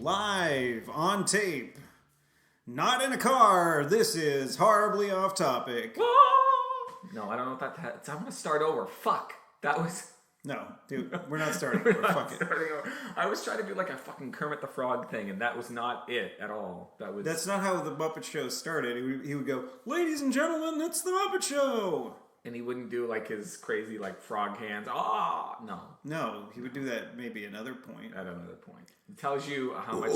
Live on tape. Not in a car. This is horribly off topic. No, I don't know what that. I'm gonna start over. Fuck. That was. No, dude, we're not starting over. Fuck it. Over. I was trying to do like a fucking Kermit the Frog thing, and that was not it at all. That's not how the Muppet Show started. He would go, "Ladies and gentlemen, it's the Muppet Show." And he wouldn't do like his crazy like frog hands. No. No, he would do that maybe another point. At another point. It tells you how much.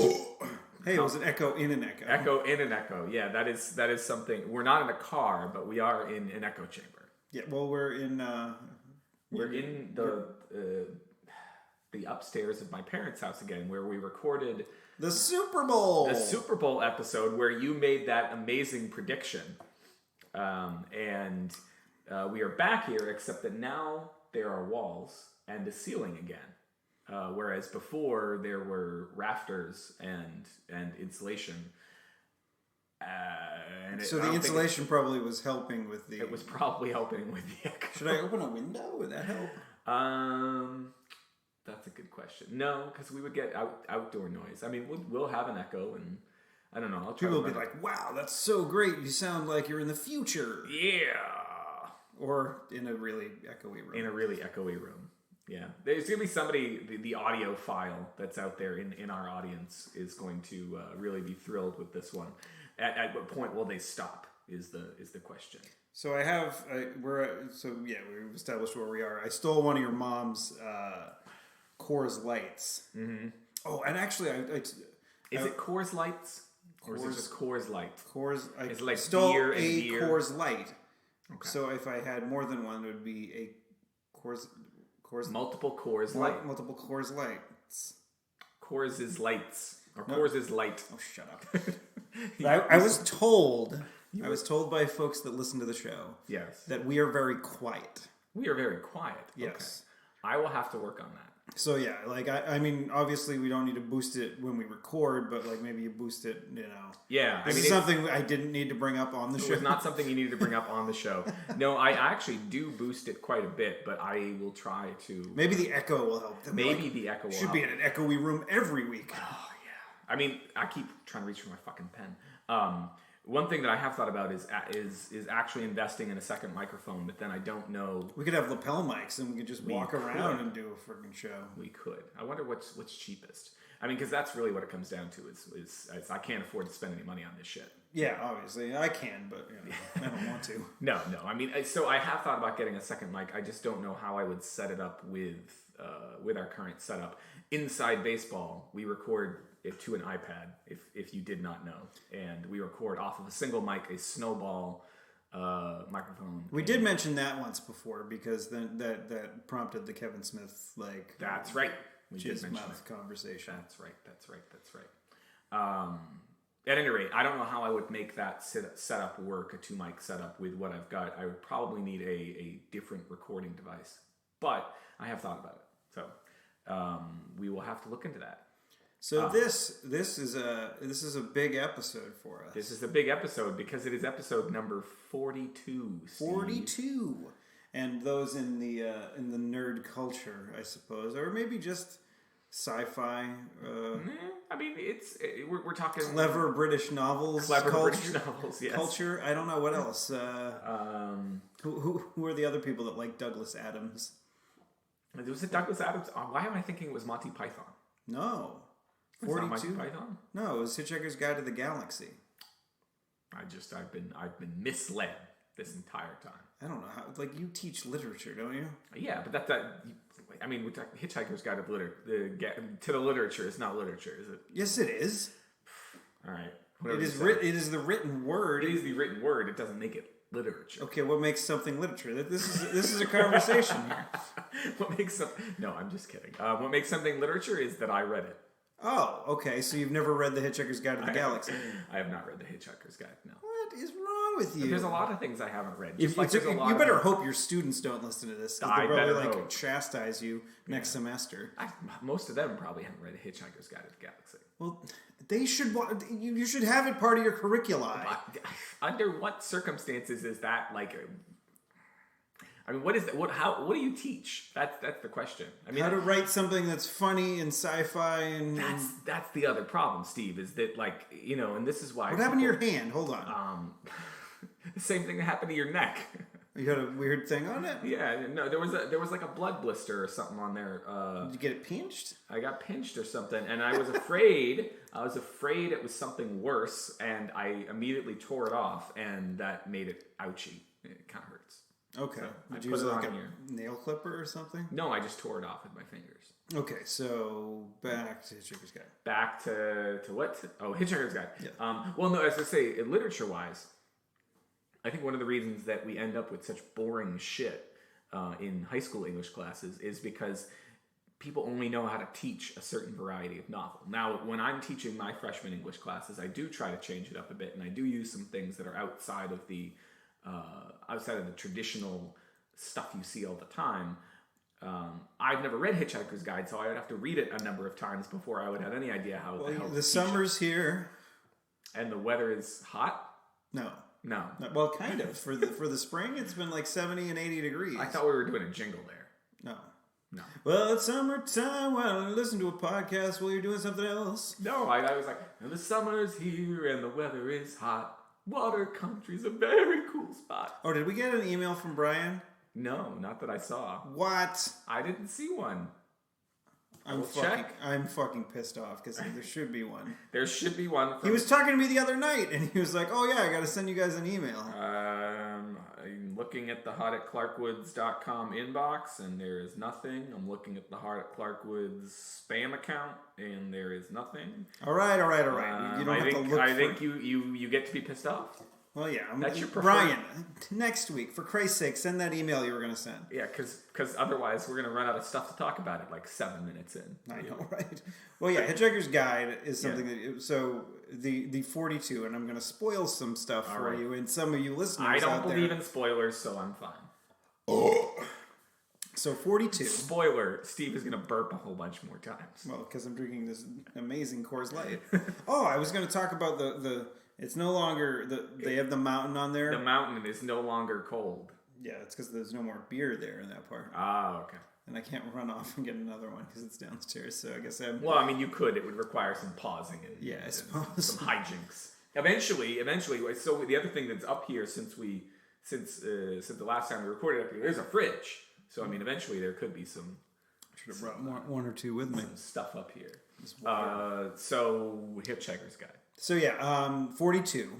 Hey, it was an echo in an echo. Echo in an echo. Yeah, that is something. We're not in a car, but we are in an echo chamber. Yeah, well, we're in. We're in the upstairs of my parents' house again, where we recorded the Super Bowl. The Super Bowl episode where you made that amazing prediction, and we are back here, except that now there are walls and a ceiling again, whereas before there were rafters and insulation. So the insulation probably was helping with the... It was probably helping with the echo. Should I open a window? Would that help? That's a good question. No, because we would get outdoor noise. I mean, we'll have an echo, and I don't know. People will be like, "Wow, that's so great! You sound like you're in the future." Yeah. Or in a really echoey room. In a really echoey room. Yeah. There's going to be somebody, the audio file that's out there in our audience is going to really be thrilled with this one. At what point will they stop is the question. So we've established where we are. I stole one of your mom's Coors Lights. Mm-hmm. Oh, and actually, is it Coors Lights? Or is it just Coors Light? I like stole beer a and beer. Coors Light. Okay. So if I had more than one, it would be a Coors multiple Coors Light. Multiple Coors Lights. Coors is lights. Or Coors is light. Oh, shut up. I was told by folks that listen to the show that we are very quiet. We are very quiet. Yes. Okay. I will have to work on that. So yeah, like I mean, obviously we don't need to boost it when we record, but like maybe you boost it, Yeah, This is something I didn't need to bring up on the show. It was not something you needed to bring up on the show. No, I actually do boost it quite a bit, but I will try to. Maybe the echo will help. Maybe the echo will should be in an echoey room every week. Oh yeah. I mean, I keep trying to reach for my fucking pen. One thing that I have thought about is actually investing in a second microphone, but then I don't know. We could have lapel mics and we could just walk around and do a freaking show. We could. I wonder what's cheapest. I mean, because that's really what it comes down to is I can't afford to spend any money on this shit. Yeah, obviously I can, but I don't want to. No. I mean, so I have thought about getting a second mic. I just don't know how I would set it up with our current setup. Inside baseball, we record it to an iPad, if you did not know. And we record off of a single mic, a snowball microphone. We did mention that once before, because then that prompted the Kevin Smith, That's right. We jizz mouth conversation. That's right. At any rate, I don't know how I would make that setup work, a 2-mic setup with what I've got. I would probably need a different recording device. But I have thought about it. So we will have to look into that. So this is a big episode for us. This is a big episode because it is episode number 42. Steve. 42, and those in the nerd culture, I suppose, or maybe just sci-fi. I mean, we're talking clever British novels. British novels. Yes. Culture. I don't know what else. Who are the other people that like Douglas Adams? Was it Douglas Adams? Why am I thinking it was Monty Python? No. 42? Python? No, it was Hitchhiker's Guide to the Galaxy. I've been misled this entire time. I don't know how. Like, you teach literature, don't you? Yeah, but I mean, Hitchhiker's Guide to the literature is not literature, is it? Yes, it is. All right. It is the written word. It is the written word. It doesn't make it literature. Okay, what makes something literature? This is a conversation here. No, I'm just kidding. What makes something literature is that I read it. Oh, okay. So you've never read The Hitchhiker's Guide to the Galaxy? I have not read The Hitchhiker's Guide, no. What is wrong with you? But there's a lot of things I haven't read. You better hope your students don't listen to this. Because they'll probably chastise you next semester. Most of them probably haven't read The Hitchhiker's Guide to the Galaxy. Well, they should. You should have it part of your curricula. Under what circumstances is that like I mean, what is that? What do you teach? That's the question. I mean, how to write something that's funny and sci-fi and that's the other problem, Steve. Is that and this is why. What happened to your hand? Hold on. The same thing that happened to your neck. You got a weird thing on it? Yeah, no, there was like a blood blister or something on there. Did you get it pinched? I got pinched or something, and I was afraid. I was afraid it was something worse, and I immediately tore it off, and that made it ouchy. It kind of hurts. Okay. So did you use like a nail clipper or something? No, I just tore it off with my fingers. Okay, so back to Hitchhiker's Guide. Back to what? Oh, Hitchhiker's Guide. Yeah. Well, no, as I say, literature-wise, I think one of the reasons that we end up with such boring shit in high school English classes is because people only know how to teach a certain variety of novel. Now, when I'm teaching my freshman English classes, I do try to change it up a bit, and I do use some things that are outside of the traditional stuff you see all the time. I've never read Hitchhiker's Guide, so I would have to read it a number of times before I would have any idea how the hell the summer's here. And the weather is hot? No. Well, kind of. For the spring, it's been like 70 and 80 degrees. I thought we were doing a jingle there. No. Well, it's summertime. Well, listen to a podcast while you're doing something else. No, I was like, and the summer's here and the weather is hot. Water Country's a very cool spot. Oh, did we get an email from Brian? No, not that I saw. What? I didn't see one. I'm fucking pissed off because there should be one. There should be one. He was talking to me the other night and he was like, "Oh yeah, I got to send you guys an email." I'm looking at the hot@clarkwoods.com inbox and there is nothing. I'm looking at the hot@clarkwoods spam account and there is nothing. All right. You don't have to look. I think you get to be pissed off. Well, yeah. That's your Brian, next week, for Christ's sake, send that email you were going to send. Yeah, because otherwise we're going to run out of stuff to talk about it like 7 minutes in. I know, right? Well, yeah, Hitchhiker's Guide is something that... So, the 42, and I'm going to spoil some stuff for you, and some of you listeners I don't believe in spoilers, so I'm fine. Oh. So, 42. Spoiler, Steve is going to burp a whole bunch more times. Well, because I'm drinking this amazing Coors Light. I was going to talk about the it's no longer... They have the mountain on there. The mountain is no longer cold. Yeah, it's because there's no more beer there in that part. Ah, okay. And I can't run off and get another one because it's downstairs, so I guess Well, I mean, you could. It would require some pausing and... Yeah, I suppose. Some hijinks. Eventually, so the other thing that's up here since the last time we recorded up here, there's a fridge. So, I mean, eventually there could be some... Should have brought one or two with me. Some stuff up here. So, Hitchhiker's Guide. So, yeah, 42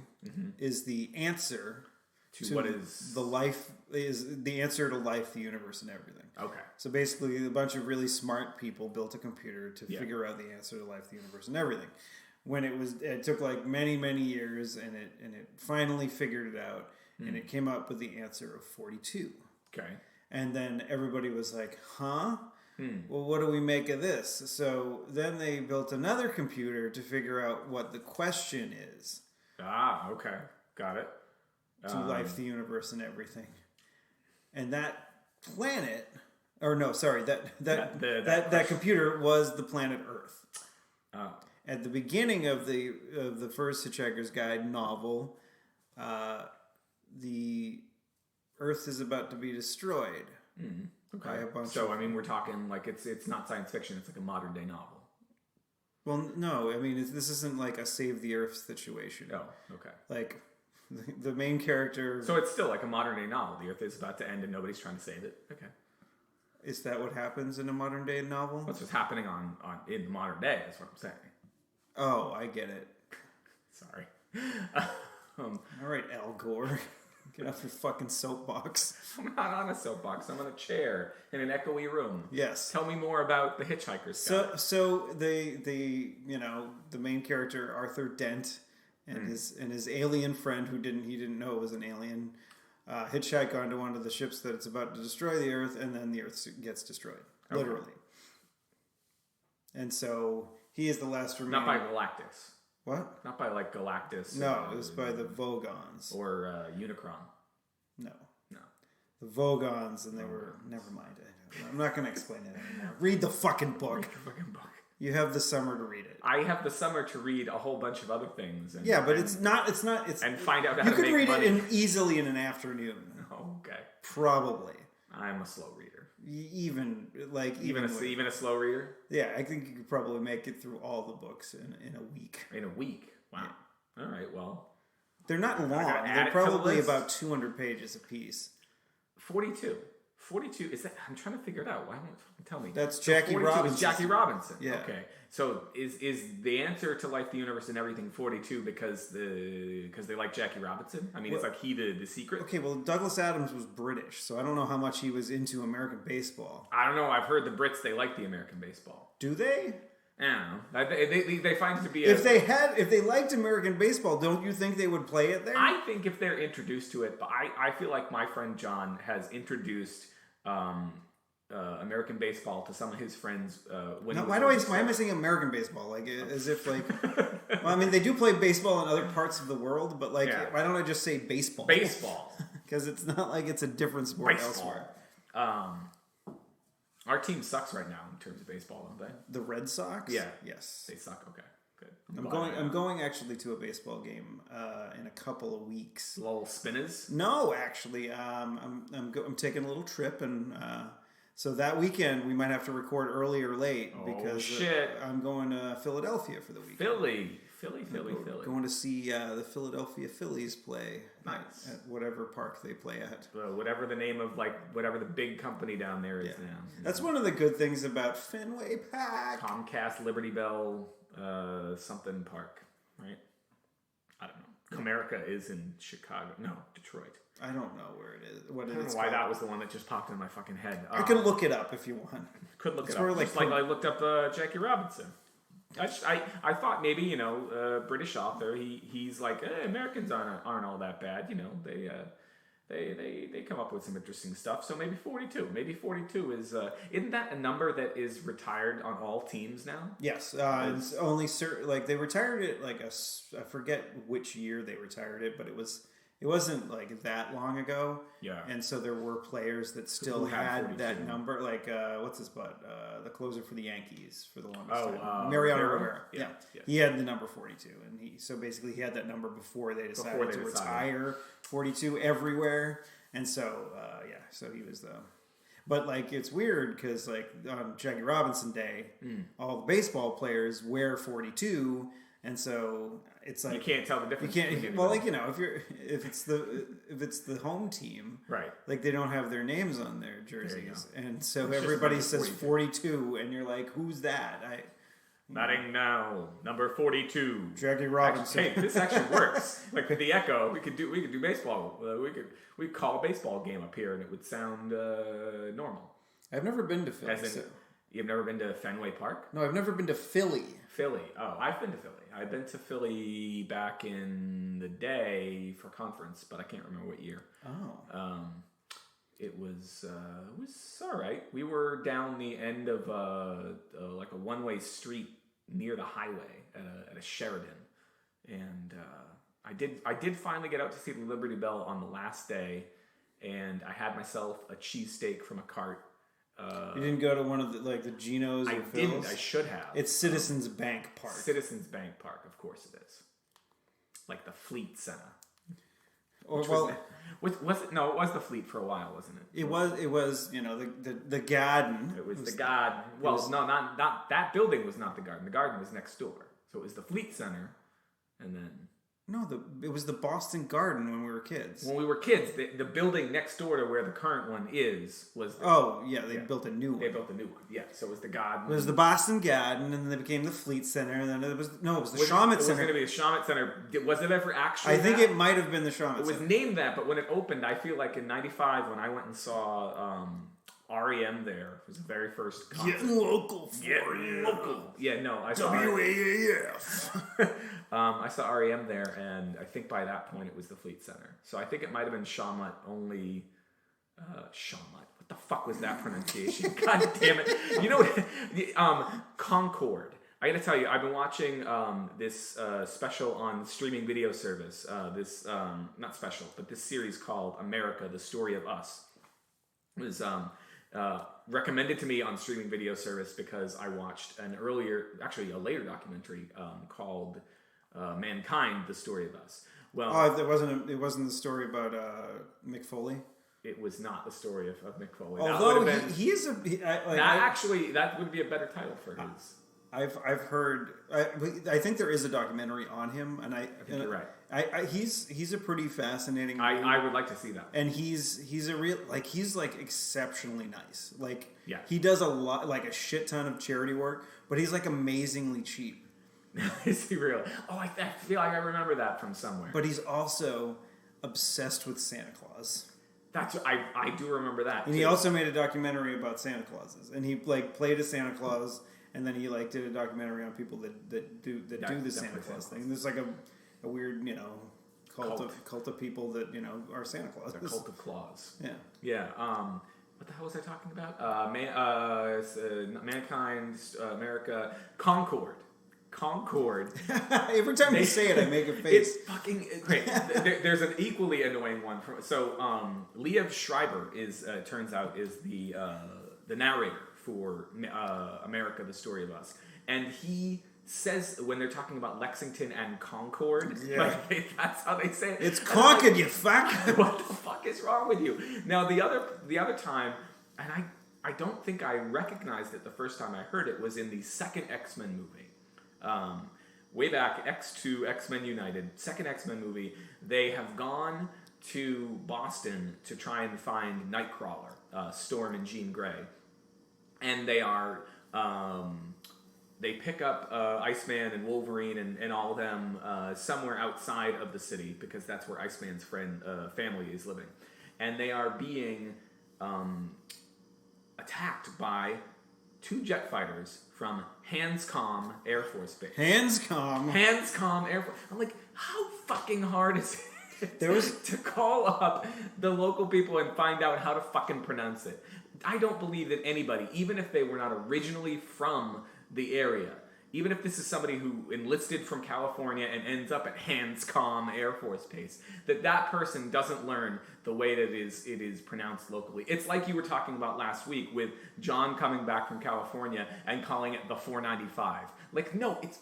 is the answer to what is... the answer to life, the universe, and everything. Okay. So, basically, a bunch of really smart people built a computer to figure out the answer to life, the universe, and everything. It took like many, many years, and it finally figured it out, and it came up with the answer of 42. Okay. And then everybody was like, huh? Well, what do we make of this? So then they built another computer to figure out what the question is. Ah, okay. Got it. To life, the universe, and everything. And that planet, or no, sorry, that computer was the planet Earth. Oh. At the beginning of the first Hitchhiker's Guide novel, the Earth is about to be destroyed. Mm-hmm. Okay. By a bunch so, I mean, we're talking like it's not science fiction. It's like a modern day novel. Well, no. I mean, this isn't like a save the Earth situation. Oh, okay. Like, the main character... So it's still like a modern day novel. The Earth is about to end and nobody's trying to save it. Okay. Is that what happens in a modern day novel? That's what's happening in the modern day, is what I'm saying. Oh, I get it. Sorry. All right, Al Gore. Get off your fucking soapbox. I'm not on a soapbox. I'm on a chair in an echoey room. Yes. Tell me more about the Hitchhiker's Guide. So the main character Arthur Dent and his alien friend who didn't know it was an alien hitchhike onto one of the ships that it's about to destroy the Earth, and then the Earth gets destroyed, literally. And so he is the last remaining. Not by Galactus. What? Not by like Galactus. No, it was by the Vogons. Or Unicron. No. The Vogons, and they were... Never mind. I'm not going to explain it anymore. Read the fucking book. You have the summer to read it. I have the summer to read a whole bunch of other things. But it's not... And find out how to make money. You could read it easily in an afternoon. Oh, okay. Probably. I'm a slow reader. Even a slow reader. Yeah, I think you could probably make it through all the books in a week. In a week. Wow. Yeah. All right. Well, they're not long. They're probably about 200 pages a piece. 42. 42 is that? I'm trying to figure it out. Why won't you tell me? That's Jackie Robinson. Jackie Robinson. Yeah. Okay. So is the answer to Life, the Universe, and Everything 42 because they like Jackie Robinson? I mean, it's like he the secret. Okay. Well, Douglas Adams was British, so I don't know how much he was into American baseball. I don't know. I've heard the Brits they like the American baseball. Do they? I don't know. They find it to be if they liked American baseball, don't you think they would play it there? I think if they're introduced to it, but I feel like my friend John has introduced American baseball to some of his friends. Why am I saying American baseball? Like as if like, well, I mean they do play baseball in other parts of the world, but like why don't I just say baseball? Baseball, because it's not like it's a different sport elsewhere. Our team sucks right now in terms of baseball, don't they? The Red Sox? Yeah. Yes. They suck. Okay. Good. I'm going actually to a baseball game in a couple of weeks. Little spinners? No, actually, I'm taking a little trip, and so that weekend we might have to record early or late because I'm going to Philadelphia for the weekend. Philly. Going to see the Philadelphia Phillies play nice. at whatever park they play at. Whatever the name of whatever the big company down there is now. That's one of the good things about Fenway Park. Comcast, Liberty Bell, something park, right? I don't know. Comerica is in Chicago. No, Detroit. I don't know where it is. What I don't know why that was the one that just popped in my fucking head. I can look it up if you want. Could look it up. Just like I looked up Jackie Robinson. I thought maybe British author. He's like Americans aren't all that bad. They come up with some interesting stuff. So maybe 42. Maybe 42 is isn't that a number that is retired on all teams now? Yes, it's only certain. Like they retired it I forget which year they retired it, but it wasn't like that long ago. Yeah. And so there were players that still had that number. Like, what's his butt? The closer for the Yankees for the longest time. Mariano Rivera. Yeah. He had the number 42. And he had that number before they decided to retire 42 everywhere. And so, so he was the... But, like, it's weird because, like, on Jackie Robinson Day, all the baseball players wear 42... And so it's like you can't tell the difference. You can't. Well, like if it's the home team, right? Like they don't have their names on their jerseys, and so everybody says 42, and you're like, who's that? Batting now, number 42, Jackie Robinson. Hey, this actually works. Like with the echo, we could do baseball. We could call a baseball game up here, and it would sound normal. I've never been to Philly. You've never been to Fenway Park? No, I've never been to Philly. Philly. Oh, I've been to Philly. I've been to Philly back in the day for conference, but I can't remember what year. Oh. It was all right. We were down the end of like a one-way street near the highway at a Sheridan, and I did finally get out to see the Liberty Bell on the last day, and I had myself a cheesesteak from a cart. You didn't go to one of the Geno's or Phil's? Didn't. I should have. It's Citizens Bank Park. Citizens Bank Park, of course it is. Like the Fleet Center. Or was it? No, it was the Fleet for a while, wasn't it? It was. The Garden. It was the Garden. Well, not that building was not the Garden. The Garden was next door. So it was the Fleet Center, and then. No, it was the Boston Garden when we were kids. When we were kids, the building next door to where the current one was. They built a new one. They built a new one. Yeah, so it was the Garden. It was the Boston Garden, and then it became the Fleet Center, and then it was the Shawmut Center. It was going to be the Shawmut Center. Was it ever actually? I think it might have been the Shawmut Center. It was named that, but when it opened, I feel like in '95 when I went and saw REM there, it was the very first concert. Getting local for you. Local. Yeah, no, I saw WAAF. I saw REM there, and I think by that point it was the Fleet Center. So I think it might have been Shawmut only. Shawmut. What the fuck was that pronunciation? God damn it! You know what? Concord. I got to tell you, I've been watching this special on streaming video service. This not special, but this series called America: The Story of Us. It was recommended to me on streaming video service because I watched a later documentary called Mankind: The Story of Us. Well, it wasn't the story about Mick Foley. it was not the story of Mick Foley. Although that he is a that would be a better title for his. I've heard. I think there is a documentary on him, and I think you're right. He's a pretty fascinating. I would like to see that. And he's a real he's exceptionally nice. Yeah. He does a shit ton of charity work, but he's amazingly cheap. Is he really? Oh, I feel like I remember that from somewhere. But he's also obsessed with Santa Claus. I do remember that. And he also made a documentary about Santa Clauses, and he played a Santa Claus. And then he did a documentary on people that do the Santa Claus thing. And there's a weird cult of people that are Santa Claus. The cult of Claus. Yeah. Yeah. What the hell was I talking about? Mankind, America, Concord. Every time you say it, I make a face. It's fucking great. There's an equally annoying one. Liev Schreiber turns out is the narrator for America, the Story of Us. And he says, when they're talking about Lexington and Concord, that's how they say it. It's Concord, you fuck! What the fuck is wrong with you? Now, the other time, and I don't think I recognized it the first time I heard it, was in the second X-Men movie. Way back, X2, X-Men United, second X-Men movie, they have gone to Boston to try and find Nightcrawler, Storm and Jean Grey. And they are, they pick up Iceman and Wolverine and all of them somewhere outside of the city because that's where Iceman's family is living. And they are being attacked by 2 jet fighters from Hanscom Air Force Base. Hanscom Air Force. I'm like, how fucking hard is it to call up the local people and find out how to fucking pronounce it? I don't believe that anybody, even if they were not originally from the area, even if this is somebody who enlisted from California and ends up at Hanscom Air Force Base, that person doesn't learn the way that it is pronounced locally. It's like you were talking about last week with John coming back from California and calling it the 495. No, it's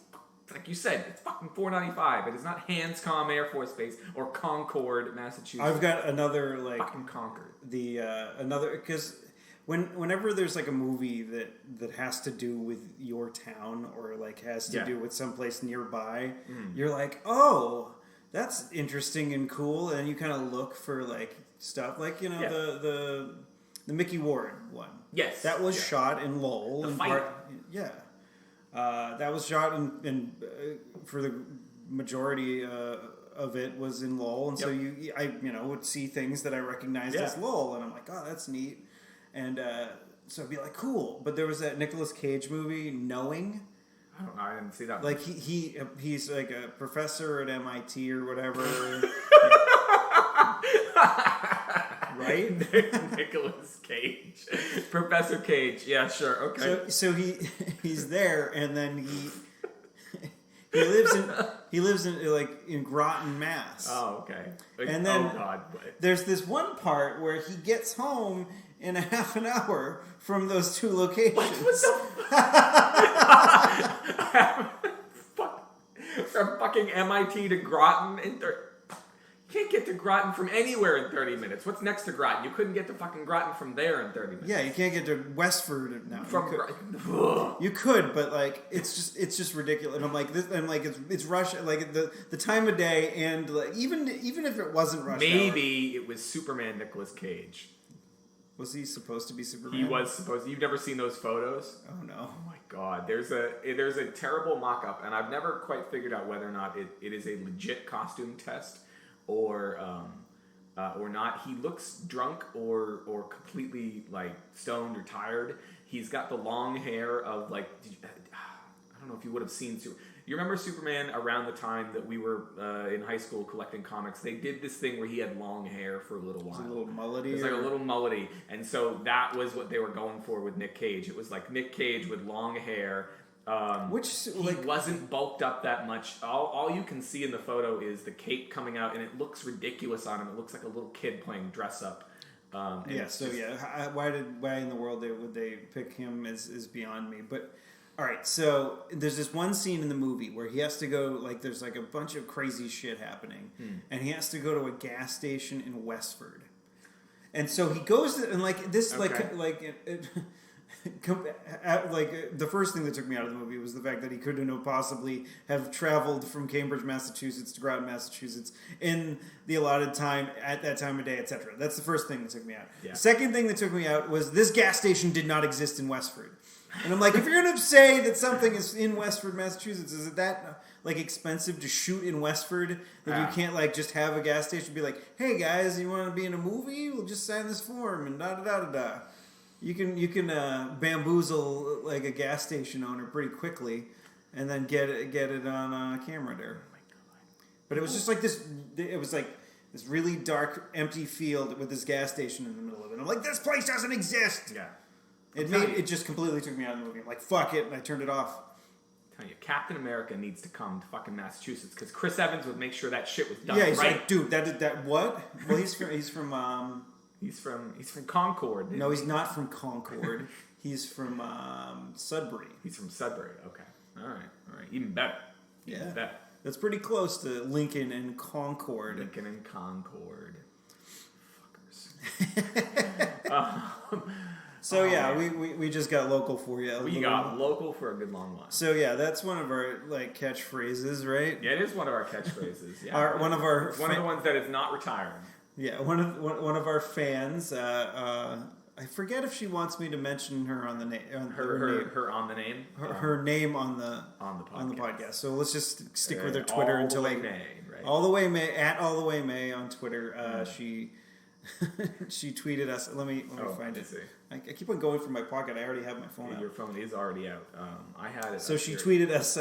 like you said, it's fucking 495. It is not Hanscom Air Force Base or Concord, Massachusetts. I've got another fucking Concord. Because whenever there's a movie that has to do with your town or has to do with someplace nearby, you're like, oh, that's interesting and cool, and you kind of look for stuff the Mickey Ward one. Yes, that was shot in Lowell. The fight. That was shot in for the majority of it was in Lowell, and so I would see things that I recognized as Lowell, and I'm like, oh, that's neat. And so I'd be like, cool. But there was that Nicolas Cage movie, Knowing. I don't know. I didn't see that. He's a professor at MIT or whatever. Right? Nicolas Cage, Professor Cage. Yeah, sure. Okay. So he's there, and then he lives in Groton, Mass. Oh, okay. And then there's this one part where he gets home in a half an hour from those 2 locations. What the From fucking MIT to Groton in 30... You can't get to Groton from anywhere in 30 minutes. What's next to Groton? You couldn't get to fucking Groton from there in 30 minutes. Yeah, you can't get to Westford now. You could, but it's just ridiculous. And I'm like, it's rush, the time of day, and even if it wasn't rush maybe hour, it was Superman Nicolas Cage. Was he supposed to be Superman? He was supposed to. You've never seen those photos? Oh, no. Oh, my God. There's a terrible mock-up, and I've never quite figured out whether or not it is a legit costume test or not. He looks drunk or completely, stoned or tired. He's got the long hair of, I don't know if you would have seen... You remember Superman around the time that we were in high school collecting comics? They did this thing where he had long hair for a little while. It was a little mullety? It was a little mullety. And so that was what they were going for with Nick Cage. It was Nick Cage with long hair. He wasn't bulked up that much. All you can see in the photo is the cape coming out, and it looks ridiculous on him. It looks like a little kid playing dress up. Why in the world would they pick him is beyond me. But... All right, so there's this one scene in the movie where he has to go, there's a bunch of crazy shit happening, and he has to go to a gas station in Westford. And so he goes to, and like this, Okay. like the first thing that took me out of the movie was the fact that he couldn't have possibly have traveled from Cambridge, Massachusetts to Groton, Massachusetts in the allotted time at that time of day, etc. That's the first thing that took me out. Yeah. The second thing that took me out was this gas station did not exist in Westford. And I'm like, if you're going to say that something is in Westford, Massachusetts, is it that like expensive to shoot in Westford that you can't like just have a gas station be like, hey guys, you want to be in a movie? We'll just sign this form and da da da da da. You can bamboozle like a gas station owner pretty quickly, and then get it on camera there. Oh my god! But it was just like this. It was like this really dark, empty field with this gas station in the middle of it. I'm like, this place doesn't exist. Yeah. It just completely took me out of the movie. I'm like, fuck it, and I turned it off. I'm telling you, Captain America needs to come to fucking Massachusetts because Chris Evans would make sure that shit was done Yeah, he's right. like, dude, that what? Well, he's from He's from Concord. No, he's not from Concord. He's from Sudbury. He's from Sudbury. Okay. All right. Even better. Even better. That's pretty close to Lincoln and Concord. Lincoln and Concord. Fuckers. So we just got local for you. We got local for a good long while. So yeah, that's one of our like catchphrases, right? Yeah, it is one of our catchphrases. Yeah. One of the ones that is not retiring. Yeah, one of our fans. I forget if she wants me to mention her on the name. Her on the name. Her name on the podcast. So let's just stick with her Twitter until May, right? All the way May at All the Way May on Twitter. She tweeted us. Let me find it. I keep on going for my pocket. I already have my phone out. Your phone is already out. I had it. So she tweeted us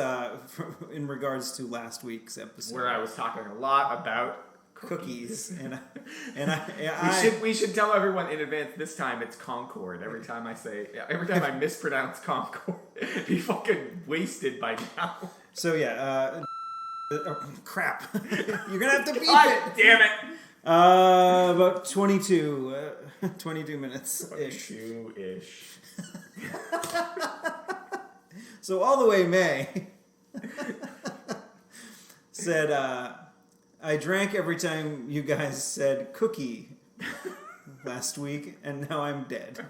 in regards to last week's episode, where I was talking a lot about cookies, and we should tell everyone in advance. This time it's Concord. Every time I mispronounce Concord, be fucking wasted by now. So yeah, crap. You're gonna have to beep God it. Damn it. About 22 minutes ish. 22-ish. So All the Way May said, I drank every time you guys said cookie last week, and now I'm dead.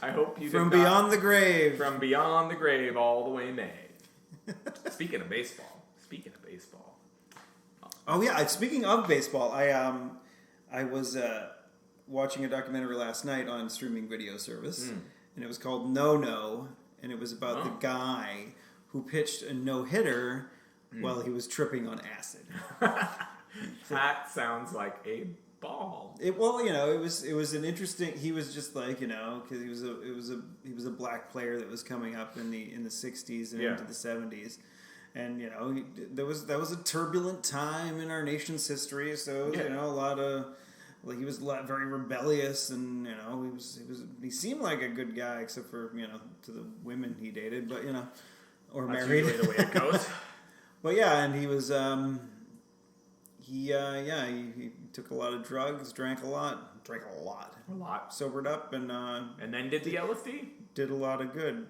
I hope you From beyond the grave. From beyond the grave, all the way May. Speaking of baseball. Oh yeah, speaking of baseball, I was watching a documentary last night on streaming video service, and it was called No No, and it was about the guy who pitched a no-hitter while he was tripping on acid. That sounds like a ball. It was an interesting. He was just like because he was a black player that was coming up in the 60s and into the 70s. And that was a turbulent time in our nation's history. So a lot of he was very rebellious, and he seemed like a good guy, except for to the women he dated, but or That's married. Usually the way it goes. But yeah, and he was he took a lot of drugs, drank a lot, sobered up, and then did the LSD. Did a lot of good.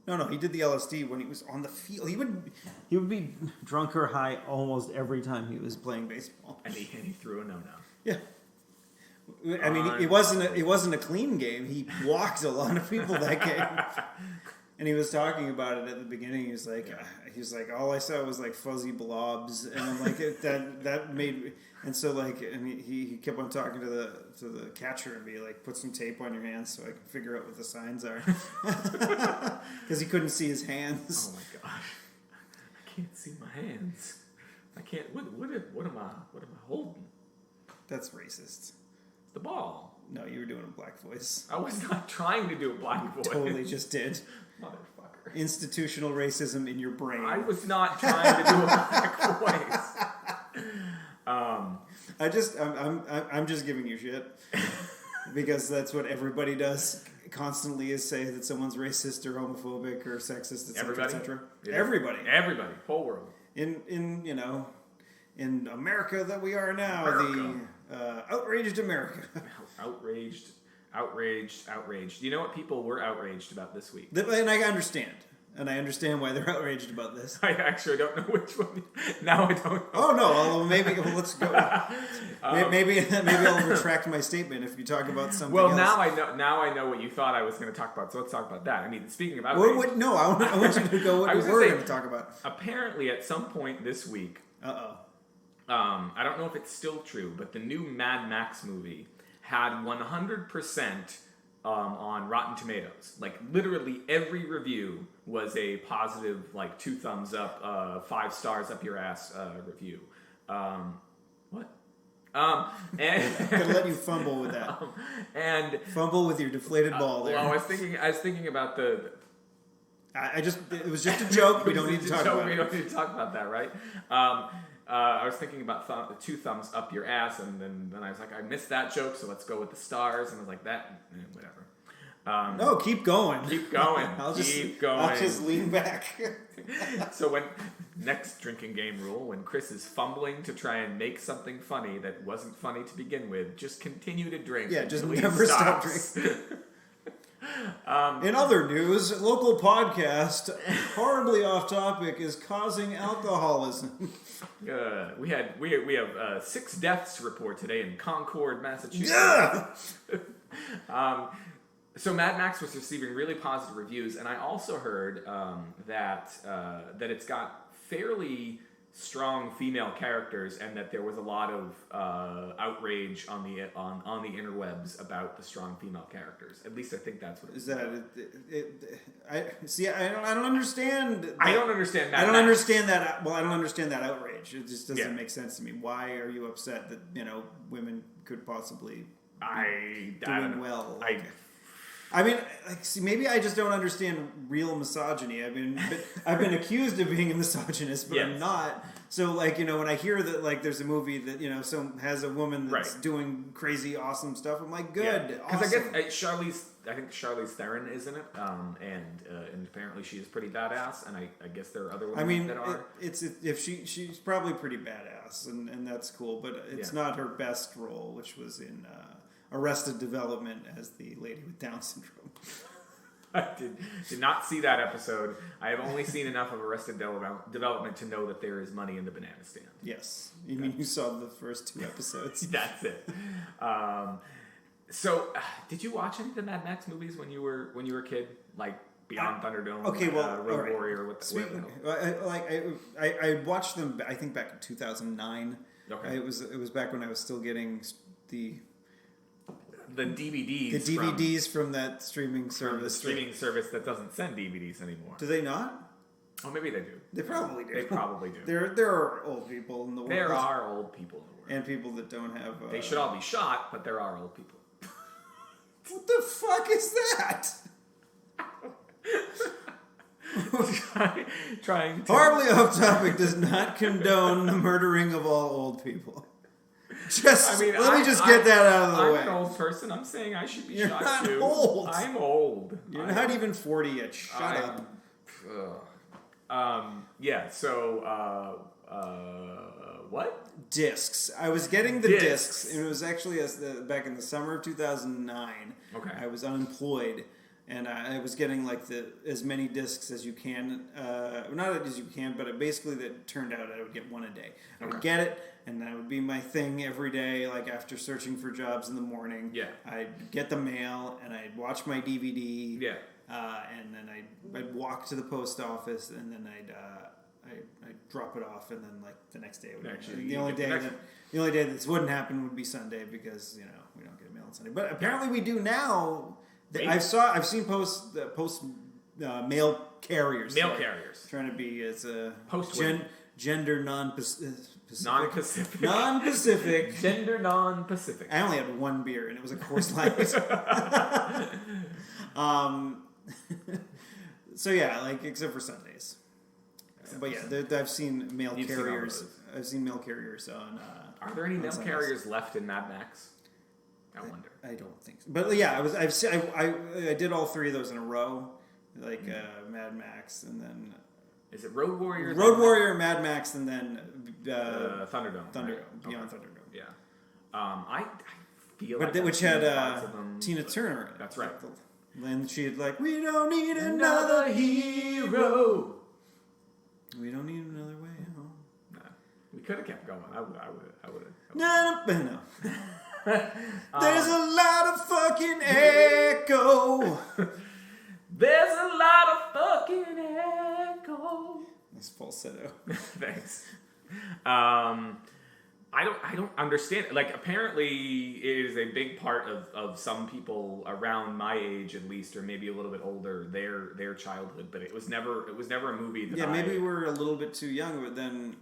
No, he did the LSD when he was on the field. He would be drunk or high almost every time he was playing baseball. And he threw a no-no. Yeah. I mean, it wasn't a clean game. He walked a lot of people that game. And he was talking about it at the beginning. He was like, all I saw was like fuzzy blobs, and I'm like, that made. And so and he kept on talking to the catcher and be like, put some tape on your hands so I can figure out what the signs are, because he couldn't see his hands. Oh my gosh, I can't see my hands. I can't. What am I holding? That's racist. The ball. No, you were doing a black voice. I was not trying to do a black voice. Totally just did. Motherfucker. Institutional racism in your brain. I was not trying to do a black voice. I'm just giving you shit because that's what everybody does constantly, is say that someone's racist or homophobic or sexist, etc., etc. Everybody, whole world. In America that we are now, the outraged America. Outraged. You know what people were outraged about this week? And I understand. and I understand why they're outraged about this. I actually don't know which one. Now I don't know. Oh no! Well, maybe let's go. Maybe I'll retract my statement if you talk about something. Well, else. now I know what you thought I was going to talk about. So let's talk about that. I mean, speaking of no, I want you to go what we were going to talk about. Apparently, at some point this week. I don't know if it's still true, but the new Mad Max movie had 100% on Rotten Tomatoes. Like, literally every review was a positive, like, 2 thumbs up, 5 stars up your ass review. What? And I'm gonna let you fumble with that. And fumble with your deflated ball there. Well, I was thinking about the. It was just a joke. We don't need to talk about it. We don't need to talk about that, right? I was thinking about the 2 thumbs up your ass, and then I was like, I missed that joke, so let's go with the stars. And I was like, whatever. No, keep going. Keep going. I'll just lean back. So when next drinking game rule, when Chris is fumbling to try and make something funny that wasn't funny to begin with, just continue to drink. Yeah, just never stop drinking. In other news, local podcast, horribly off topic, is causing alcoholism. We have 6 deaths to report today in Concord, Massachusetts. Yeah! So Mad Max was receiving really positive reviews, and I also heard that it's got fairly strong female characters, and that there was a lot of outrage on the interwebs about the strong female characters. At least I think that's what it is. I don't understand. I don't understand that. I don't understand that. Well, I don't understand that outrage. It just doesn't make sense to me. Why are you upset that women could possibly be doing well? I mean, maybe I just don't understand real misogyny. I've been accused of being a misogynist, but yes. I'm not. So, when I hear that, there's a movie that, has a woman that's doing crazy, awesome stuff, I'm like, good, because awesome. I think Charlize Theron is in it, and apparently she is pretty badass, and I guess there are other women that are. She's probably pretty badass, and that's cool, but it's not her best role, which was in Arrested Development as the lady with Down syndrome. I did not see that episode. I have only seen enough of Arrested Development to know that there is money in the banana stand. Yes. You mean you saw the first 2 episodes? That's it. So, did you watch any of the Mad Max movies when you were a kid? Like Beyond Thunderdome, Road Warrior? I watched them, I think, back in 2009. Okay. It was back when I was still getting the DVDs. From that streaming service. The streaming service that doesn't send DVDs anymore. Do they not? Oh, maybe they do. They probably do. They probably do. There are old people in the world. There are old people in the world. And people that don't have... they should all be shot, but there are old people. What the fuck is that? Trying to... Horribly Off Topic does not condone the murdering of all old people. Let me just get that out of the way. I'm an old person. I'm saying I should be You're shot not too. Old. I'm old. You're not even 40 yet. Shut up. So, what? Discs. I was getting the discs. And it was actually back in the summer of 2009. Okay. I was unemployed. And I was getting as many discs as you can. Not as you can, but basically that turned out I would get 1 a day. I would get it, and that would be my thing every day, after searching for jobs in the morning. Yeah. I'd get the mail, and I'd watch my DVD. Yeah. And then I'd walk to the post office, and then I'd drop it off, and then the next day. The only day this wouldn't happen would be Sunday because we don't get mail on Sunday. But apparently we do now. I've seen post mail carriers. Mail carriers trying to be as a gender non-Pacific. Non-Pacific. Gender non-Pacific. I only had 1 beer and it was a Coors Light. So yeah, except for Sundays. But yeah, I've seen mail carriers. I've seen mail carriers on. Are there any mail carriers left in Mad Max? I wonder. I don't think so. But yeah, I did all 3 of those in a row, Mad Max, and then is it Road Warrior? Mad Max, and then Thunderdome. Right? Beyond Thunderdome. Yeah. I feel which had Tina Turner. That's right. And she'd we don't need another hero. go. We don't need another way home. Nah, we could have kept going. I would have. No. There's a lot of fucking echo. There's a lot of fucking echo. That's falsetto. Thanks. I don't understand. Like, apparently it is a big part of some people around my age, at least, or maybe a little bit older, their childhood. But it was never a movie that maybe we're a little bit too young, but then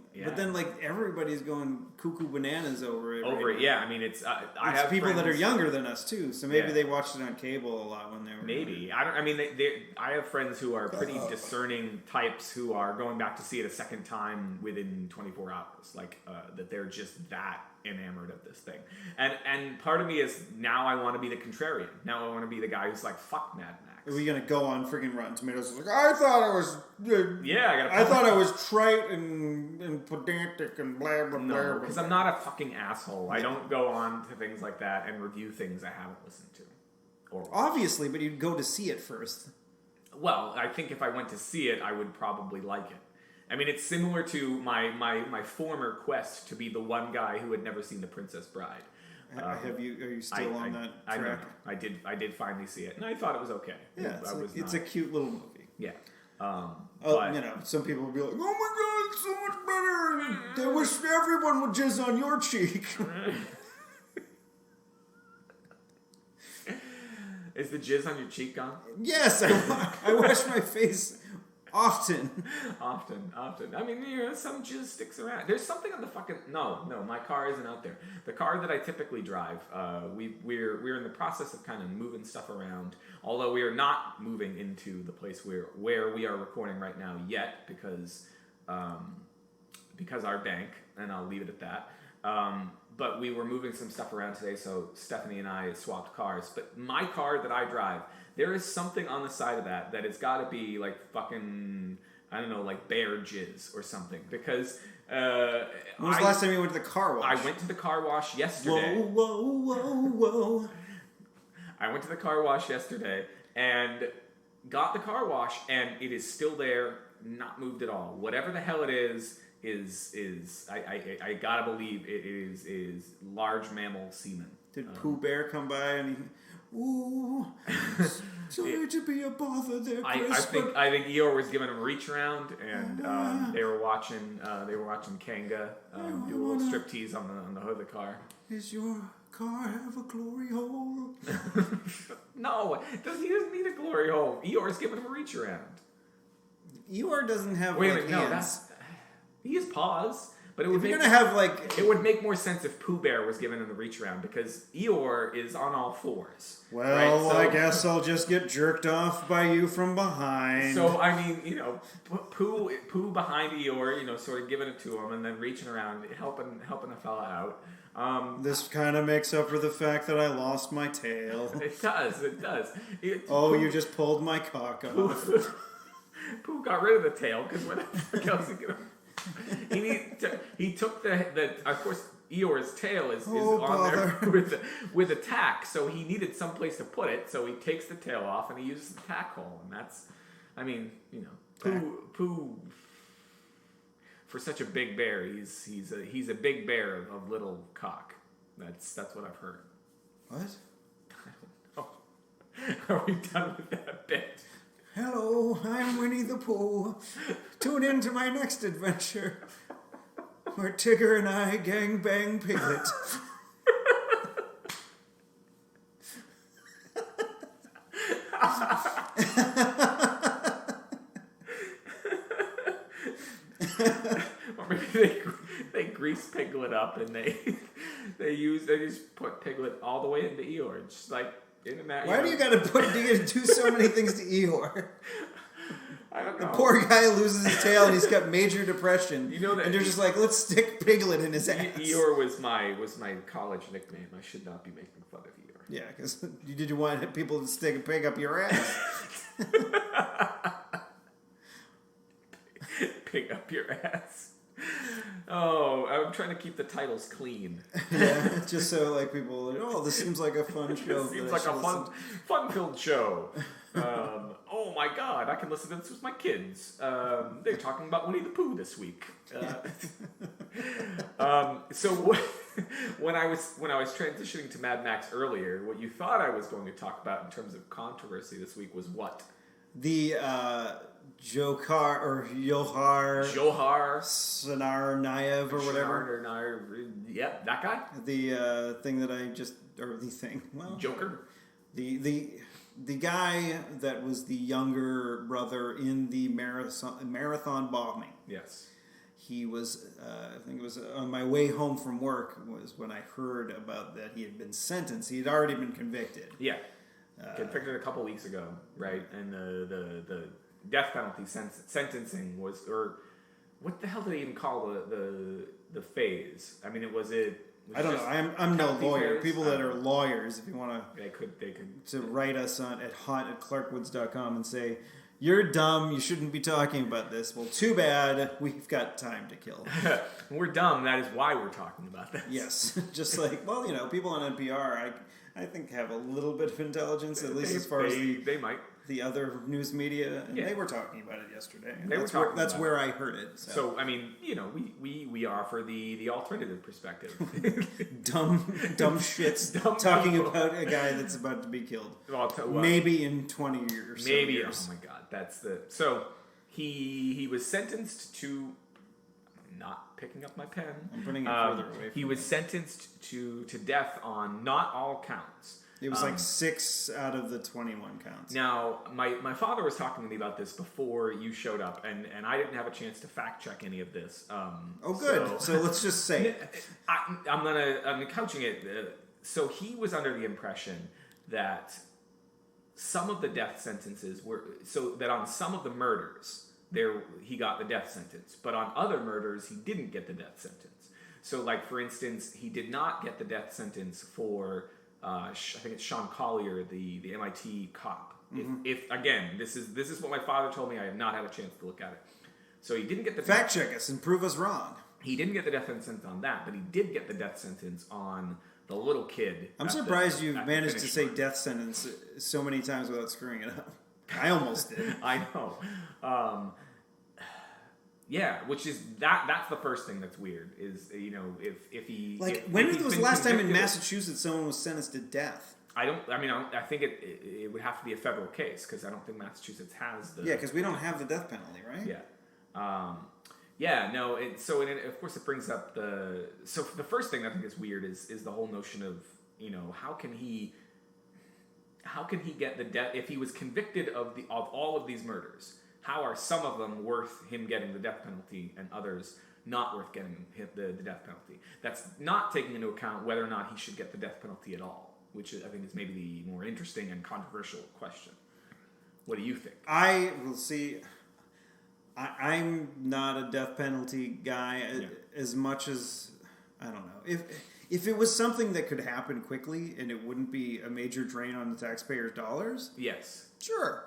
like everybody's going cuckoo bananas over it. Yeah. I mean, it's I have people friends that are younger than us too, so maybe they watched it on cable a lot when they were maybe. I have friends who are pretty discerning types who are going back to see it a second time within 24 hours, like that they're just that enamored of this thing. And part of me is, now I want to be the contrarian. Now I want to be the guy who's like, fuck Mad Max. Are we gonna go on freaking Rotten Tomatoes? Like, I thought I was. I thought I was trite and pedantic and blah blah blah. No, because I'm not a fucking asshole. I don't go on to things like that and review things I haven't listened to. Obviously, but you'd go to see it first. Well, I think if I went to see it, I would probably like it. I mean, it's similar to my former quest to be the one guy who had never seen The Princess Bride. Are you still on that track? I did finally see it, and I thought it was okay. Yeah, it's a cute little movie. Yeah. But, some people will be like, "Oh my god, it's so much better! I wish everyone would jizz on your cheek." Is the jizz on your cheek gone? Yes, I wash my face often. Often. I mean, some jizz sticks around. There's something on the fucking... No, my car isn't out there. The car that I typically drive, we're in the process of kind of moving stuff around, although we are not moving into the place where we are recording right now yet, because our bank, and I'll leave it at that. But we were moving some stuff around today, so Stephanie and I swapped cars. But my car that I drive, there is something on the side of that it's got to be like fucking, I don't know, like bear jizz or something. Because when was the last time you went to the car wash? I went to the car wash yesterday. Whoa. I went to the car wash yesterday and got the car wash, and it is still there, not moved at all. Whatever the hell it is I gotta believe it is large mammal semen. Did Pooh Bear come by and he, ooh, sorry to be a bother there, Chris. I think Eeyore was giving him a reach around, and they were watching Kanga do a little striptease on the hood of the car. Is your car have a glory hole? No, he doesn't need a glory hole. Eeyore's giving him a reach around. Eeyore doesn't have hands. He has paws, but it would it would make more sense if Pooh Bear was giving him the reach around, because Eeyore is on all fours. Well, right? So, I guess I'll just get jerked off by you from behind. So I mean, Pooh behind Eeyore, sort of giving it to him and then reaching around, helping a fella out. This kind of makes up for the fact that I lost my tail. It does. You just pulled my cock off. Pooh got rid of the tail, because what the fuck else is gonna... He took the of course Eeyore's tail is on there with a tack, so he needed some place to put it, so he takes the tail off and he uses the tack hole, and that's, I mean, Pooh for such a big bear, he's a big bear of little cock. That's what I've heard. What? I don't know. Are we done with that bit? Hello, I'm Winnie the Pooh. Tune in to my next adventure, where Tigger and I gangbang Piglet. Or maybe they grease Piglet up, and they just put Piglet all the way into Eeyore, just like. Why do you gotta do so many things to Eeyore? I don't know. The poor guy loses his tail and he's got major depression. And you're just like, let's stick Piglet in his ass. Eeyore was my college nickname. I should not be making fun of Eeyore. Yeah, because did you want people to stick a pig up your ass? Pig up your ass. Oh, I'm trying to keep the titles clean. Yeah, just so people are like, this seems like a fun show. It seems like a fun-filled show. Oh my God, I can listen to this with my kids. They're talking about Winnie the Pooh this week. So when I was transitioning to Mad Max earlier, what you thought I was going to talk about in terms of controversy this week was what? The Johar Tsarnaev or whatever. Yep, that guy. The thing that I just, or the thing, well, Joker. The guy that was the younger brother in the marathon bombing. Yes. He was, I think it was on my way home from work was when I heard about that he had been sentenced. He had already been convicted. Yeah. Convicted a couple weeks ago, right? And the death penalty sentencing was, or what the hell did they even call the phase? I mean, I don't know. I'm no lawyer. Phase? People that are lawyers, if you want to, they could to write us on at hot@clarkwoods.com and say, you're dumb, you shouldn't be talking about this. Well, too bad, we've got time to kill. We're dumb, that is why we're talking about this. Yes, just like, well, people on NPR, I think have a little bit of intelligence, at least as far as they might. The other news media, and yeah. they were talking about it yesterday. That's where I heard it. So I mean, we offer the alternative perspective. dumb shits talking about a guy that's about to be killed. Well, maybe in 20 years. Maybe. Years. Oh my God, so he was sentenced to. I'm not picking up my pen. I'm putting it further away. He was sentenced to death on not all counts. It was like 6 out of the 21 counts. Now, my father was talking to me about this before you showed up, and I didn't have a chance to fact check any of this. Good. So let's just say I'm couching it. So he was under the impression that some of the death sentences were so that on some of the murders he got the death sentence, but on other murders he didn't get the death sentence. So, like for instance, he did not get the death sentence for. I think it's Sean Collier, the MIT cop. Mm-hmm. If again, this is what my father told me. I have not had a chance to look at it. So he didn't get the fact check us and prove us wrong. He didn't get the death sentence on that, but he did get the death sentence on the little kid. I'm surprised you've managed to say death sentence so many times without screwing it up. I almost did. I know. Yeah, which is that's the first thing that's weird is if he when was the last time in Massachusetts someone was sentenced to death? I think it would have to be a federal case because I don't think Massachusetts has the because we don't have the death penalty, right? Of course it brings up the first thing I think is weird is the whole notion of how can he get the death if he was convicted of all of these murders. How are some of them worth him getting the death penalty and others not worth getting the death penalty? That's not taking into account whether or not he should get the death penalty at all, which I think is maybe the more interesting and controversial question. What do you think? I will see. I'm not a death penalty guy as much as, I don't know. If it was something that could happen quickly and it wouldn't be a major drain on the taxpayers' dollars, yes, sure.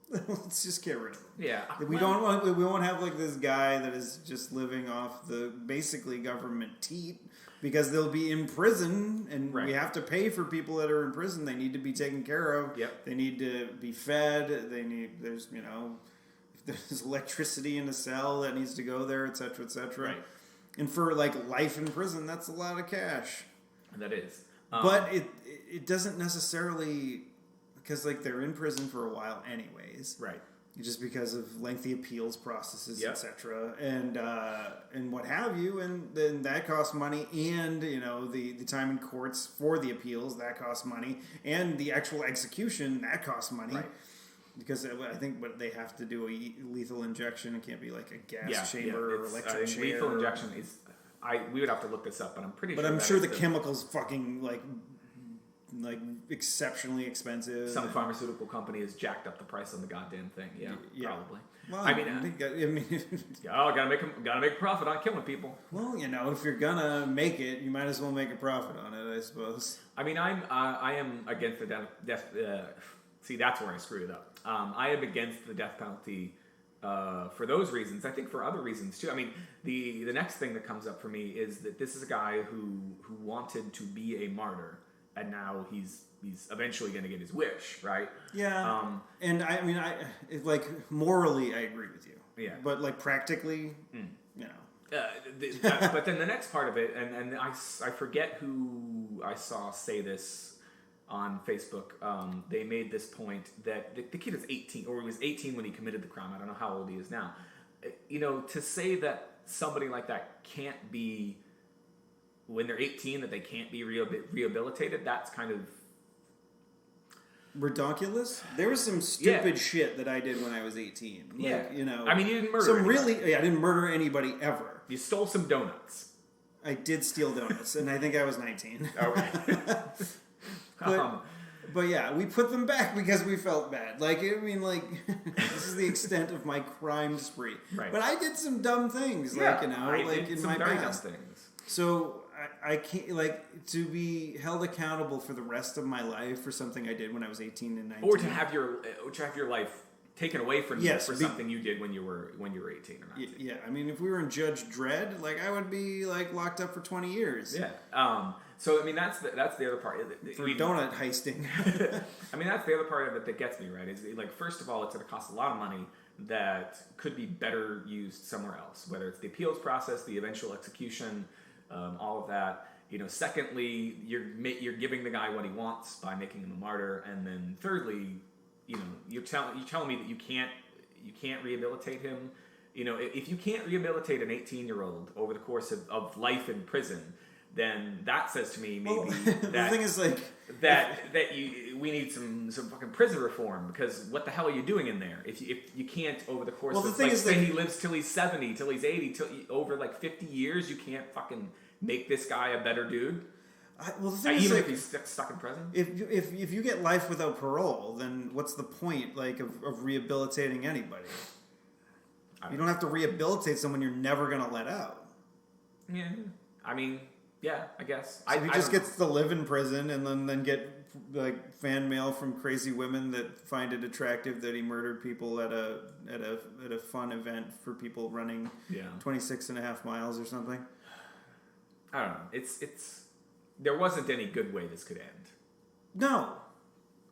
Let's just get rid of him. Yeah, we won't have like this guy that is just living off the basically government teat because they'll be in prison and we have to pay for people that are in prison. They need to be taken care of. Yep. They need to be fed. There's if there's electricity in a cell that needs to go there, et cetera, et cetera. Right. And for like life in prison, that's a lot of cash. That is. But it doesn't necessarily. Because they're in prison for a while anyways, right? Just because of lengthy appeals processes, yep. etc., and what have you, and then that costs money, and the time in courts for the appeals that costs money, and the actual execution that costs money, right? Because I think what they have to do a lethal injection. It can't be like a gas chamber or electric chair. Lethal injection is. We would have to look this up, but I'm pretty sure. But I'm sure the chemicals fucking like exceptionally expensive. Some pharmaceutical company has jacked up the price on the goddamn thing. Yeah. Probably. Well, gotta make a profit on killing people. Well, if you're gonna make it, you might as well make a profit on it, I suppose. I mean, I am against the death. See, that's where I screwed it up. I am against the death penalty for those reasons. I think for other reasons too. I mean, the next thing that comes up for me is that this is a guy who wanted to be a martyr. And now he's he's eventually going to get his wish, right? Yeah. And I mean, like morally, I agree with you. Yeah. But like practically, you know. But then the next part of it, and I forget who I saw say this on Facebook. They made this point that the kid is 18, or he was 18 when he committed the crime. I don't know how old he is now. You know, to say that somebody like that can't be, when they're 18, that they can't be rehabilitated, that's kind of redonkulous. There was some stupid shit that I did when I was 18. Like, you know. I mean, you didn't murder anybody. I didn't murder anybody ever. You stole some donuts. I did steal donuts, and I think I was 19. Okay. But yeah, we put them back because we felt bad. Like, I mean, like, this is the extent of my crime spree. Right. But I did some dumb things, like, you know, like in my past. Things. So I can't, like, to be held accountable for the rest of my life for something I did when I was 18 and 19. Or to have your life taken away from you for something you did when you were 18 or 19. Yeah, I mean, if we were in Judge Dredd, like, I would be, like, locked up for 20 years. Yeah. So, I mean, that's the other part. For donut heisting. I mean, that's the other part of it that gets me, right? Is, like, first of all, it's going to cost a lot of money that could be better used somewhere else, whether it's the appeals process, the eventual execution, all of that. You know, secondly, you're giving the guy what he wants by making him a martyr, and then thirdly, you know, you're telling me that you can't rehabilitate him. You know, if you can't rehabilitate an 18-year-old over the course of life in prison, then that says to me maybe that the thing is, like, we need some fucking prison reform, because what the hell are you doing in there if you can't over the course of, like, say he lives till he's 70, till he's 80, over like 50 years, you can't fucking make this guy a better dude. The thing is, even like, if he's stuck in prison. If you get life without parole, then what's the point, like, of rehabilitating anybody? You don't have to rehabilitate someone you're never gonna let out. Yeah, I mean. Yeah, I guess. So he just gets to live in prison and then get, like, fan mail from crazy women that find it attractive that he murdered people at a fun event for people running 26.5 miles or something. I don't know. It's there wasn't any good way this could end. No.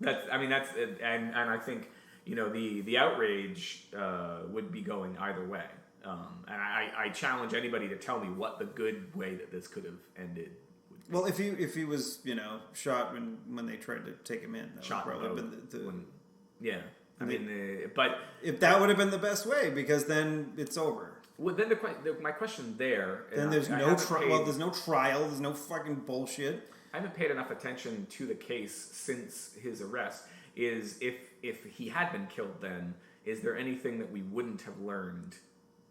And I think, you know, the outrage would be going either way. And I challenge anybody to tell me what the good way that this could have ended would be. Well, if he was, you know, shot when they tried to take him in, that shot would probably been but if that would have been the best way, because then it's over. Well, then my question there. Then there's no trial. Well, there's no trial. There's no fucking bullshit. I haven't paid enough attention to the case since his arrest. Is if he had been killed, then is there anything that we wouldn't have learned?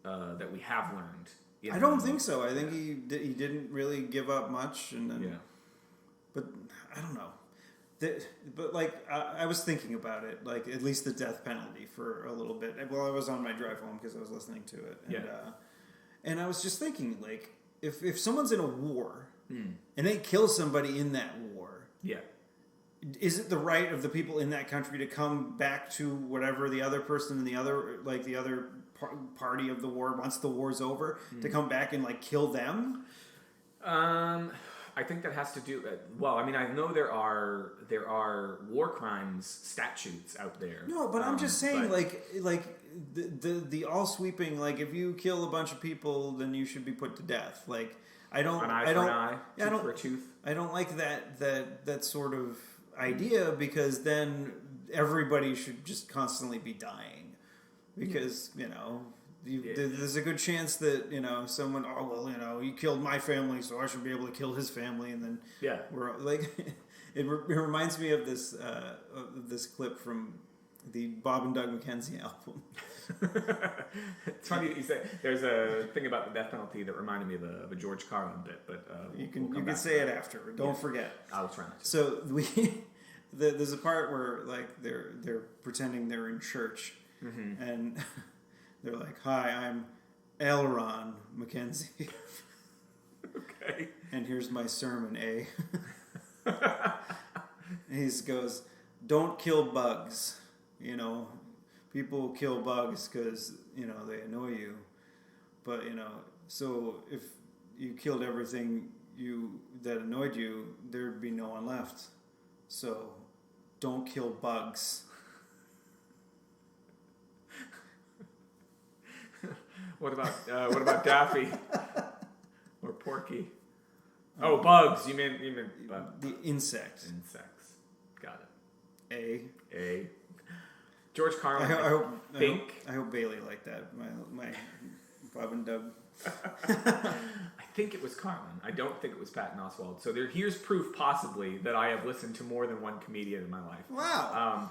That we have learned. I don't think so. I think he didn't really give up much, and then, but I don't know. But like I was thinking about it, like at least the death penalty for a little bit. Well, I was on my drive home because I was listening to it, and and I was just thinking, like, if someone's in a war and they kill somebody in that war, is it the right of the people in that country to come back to whatever the other person in the other party of the war, once the war's over, to come back and, like, kill them? I think that has to do. Well, I mean, I know there are war crimes statutes out there. No, but I'm just saying, like the all sweeping, like, if you kill a bunch of people, then you should be put to death. Like, I don't, an eye for an eye, tooth for a tooth. I don't like that sort of idea, because then everybody should just constantly be dying. Because, you know, there's a good chance that, you know, someone, oh, well, you know, he killed my family, so I should be able to kill his family, and then we're like, it reminds me of this clip from the Bob and Doug McKenzie album. It's funny that you say. There's a thing about the death penalty that reminded me of a George Carlin bit, but you can say it after. Don't forget. I'll try not to. So there's a part where, like, they're pretending they're in church. Mm-hmm. And they're like, "Hi, I'm Elron McKenzie." Okay. And here's my sermon, eh? And he goes, "Don't kill bugs. You know, people kill bugs because, you know, they annoy you. But, you know, so if you killed everything that annoyed you, there'd be no one left. So, don't kill bugs. What about Daffy or Porky? Oh, bugs. You mean the insect. Insects. Got it. A. George Carlin. I hope Bailey liked that. My Bob and Doug. I think it was Carlin. I don't think it was Patton Oswalt. So here's proof, possibly, that I have listened to more than one comedian in my life. Wow.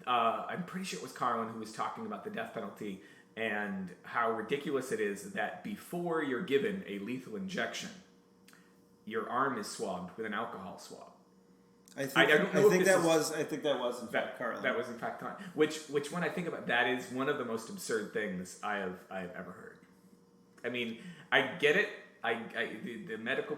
I'm pretty sure it was Carlin who was talking about the death penalty and how ridiculous it is that before you're given a lethal injection, your arm is swabbed with an alcohol swab. I think that was in fact Carlin. That was in fact Carlin. Which when I think about that is one of the most absurd things I have ever heard. I mean, I get it. The medical.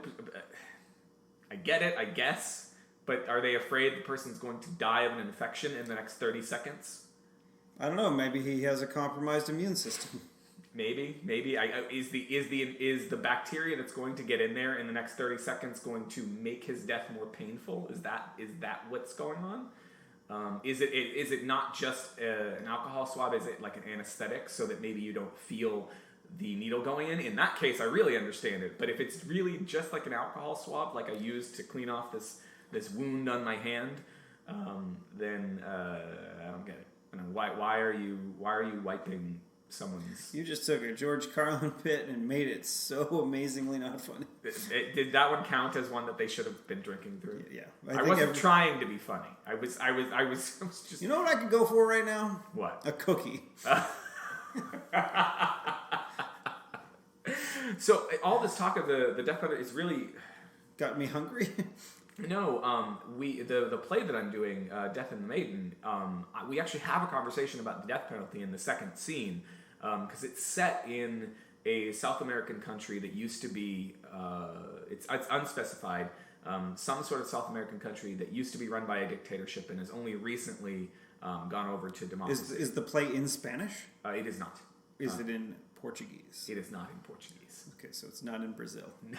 I get it. I guess, but are they afraid the person's going to die of an infection in the next 30 seconds? I don't know. Maybe he has a compromised immune system. Maybe. Is the bacteria that's going to get in there in the next 30 seconds going to make his death more painful? Is that what's going on? Is it not just an alcohol swab? Is it like an anesthetic so that maybe you don't feel the needle going in? In that case, I really understand it. But if it's really just like an alcohol swab, like I used to clean off this wound on my hand, then I don't get it. Why are you wiping someone's? You just took a George Carlin bit and made it so amazingly not funny. Did that one count as one that they should have been drinking through? Yeah. I wasn't trying to be funny. I was just. You know what I could go for right now? What? A cookie. So all this talk of the death penalty is really got me hungry. No, the play that I'm doing, Death and the Maiden, we actually have a conversation about the death penalty in the second scene, because it's set in a South American country that used to be, it's unspecified, some sort of South American country that used to be run by a dictatorship and has only recently gone over to democracy. Is the play in Spanish? It is not. Is it in Portuguese? It is not in Portuguese. Okay, so it's not in Brazil. No.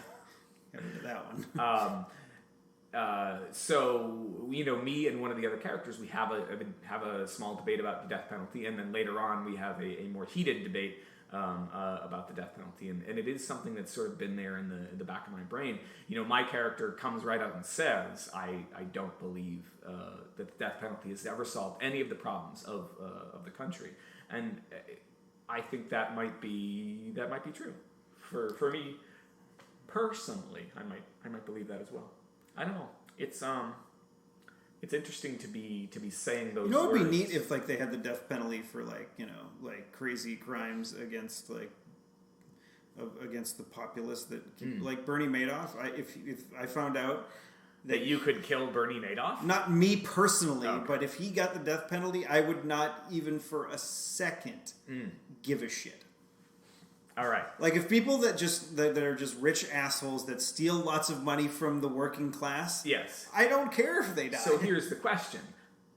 Get rid of that one. So me and one of the other characters, we have a small debate about the death penalty, and then later on we have a more heated debate about the death penalty, and it is something that's sort of been there in the back of my brain. My character comes right out and says, I don't believe that the death penalty has ever solved any of the problems of the country, and I think that might be true for me personally. I might believe that as well. I don't know. It's interesting to be saying those. It'd words. be neat if they had the death penalty for crazy crimes against against the populace that like Bernie Madoff. If I found out that you could kill Bernie Madoff, not me personally, okay. But if he got the death penalty, I would not even for a second give a shit. All right. Like if people that are just rich assholes that steal lots of money from the working class. Yes. I don't care if they die. So here's the question: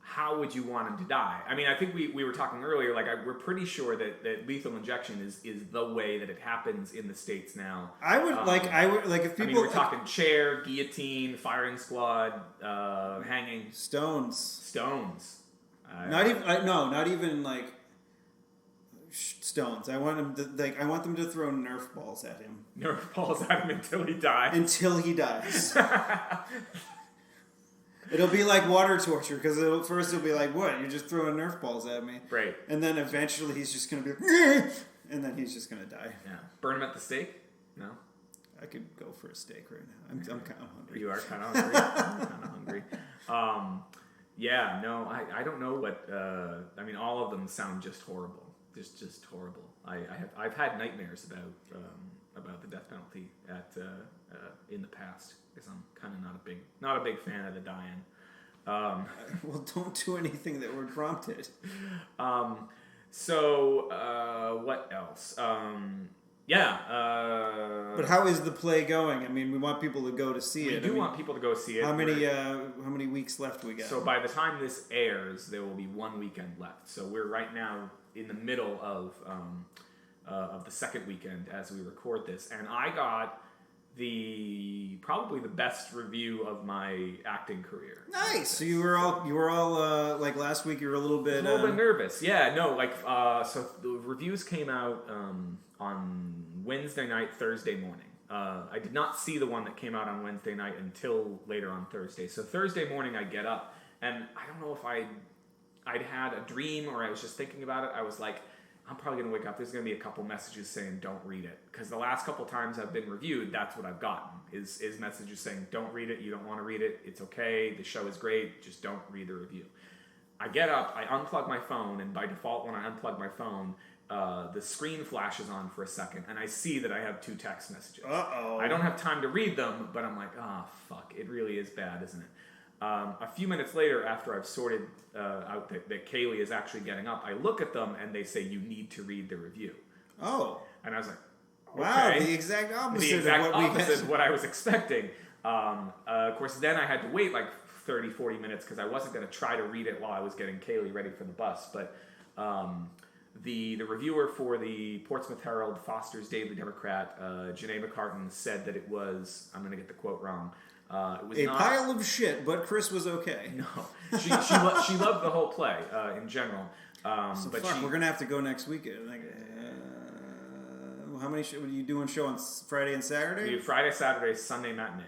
how would you want him to die? I mean, I think we were talking earlier. We're pretty sure that lethal injection is the way that it happens in the States now. I would if people. We're talking chair, guillotine, firing squad, hanging, stones. Not even stones. I want them to throw Nerf balls at him. Nerf balls at him until he dies. Until he dies. It'll be like water torture because first it'll be like, what? You're just throwing Nerf balls at me, right? And then eventually he's just gonna be, and then he's just gonna die. Yeah. Burn him at the stake? No. I could go for a steak right now. I'm kind of hungry. You are kind of hungry. I'm kind of hungry. Yeah. No. I don't know what. All of them sound just horrible. Just horrible. I've had nightmares about the death penalty in the past because I'm kind of not a big fan of the dying. Well, don't do anything that we're prompted. So what else? But how is the play going? I mean, we want people to go to see it. We do want people to go see it. How many weeks left we got? So by the time this airs, there will be 1 weekend left. So we're right now in the middle of the second weekend as we record this, and I got probably the best review of my acting career. Nice. So you were all like last week. You were a little bit nervous. Yeah. No. So the reviews came out on Wednesday night, Thursday morning. I did not see the one that came out on Wednesday night until later on Thursday. So Thursday morning, I get up, and I don't know if I'd had a dream or I was just thinking about it. I was like, I'm probably going to wake up. There's going to be a couple messages saying, don't read it. Because the last couple times I've been reviewed, that's what I've gotten, is messages saying, don't read it. You don't want to read it. It's okay. The show is great. Just don't read the review. I get up, I unplug my phone, and by default, when I unplug my phone, the screen flashes on for a second, and I see that I have 2 text messages. Uh-oh. I don't have time to read them, but I'm like, fuck. It really is bad, isn't it? A few minutes later, after I've sorted out that Kaylee is actually getting up, I look at them and they say, you need to read the review. Oh. And I was like, okay. Wow, the exact opposite of what I was expecting. Of course, then I had to wait like 30, 40 minutes because I wasn't going to try to read it while I was getting Kaylee ready for the bus. But the reviewer for the Portsmouth Herald, Foster's Daily Democrat, Janae McCartan, said that it was, I'm going to get the quote wrong, it was a pile of shit, but Chris was okay. No, she loved the whole play in general. But we're gonna have to go next weekend. Like, how many? Are you doing show on Friday and Saturday? We do Friday, Saturday, Sunday matinee.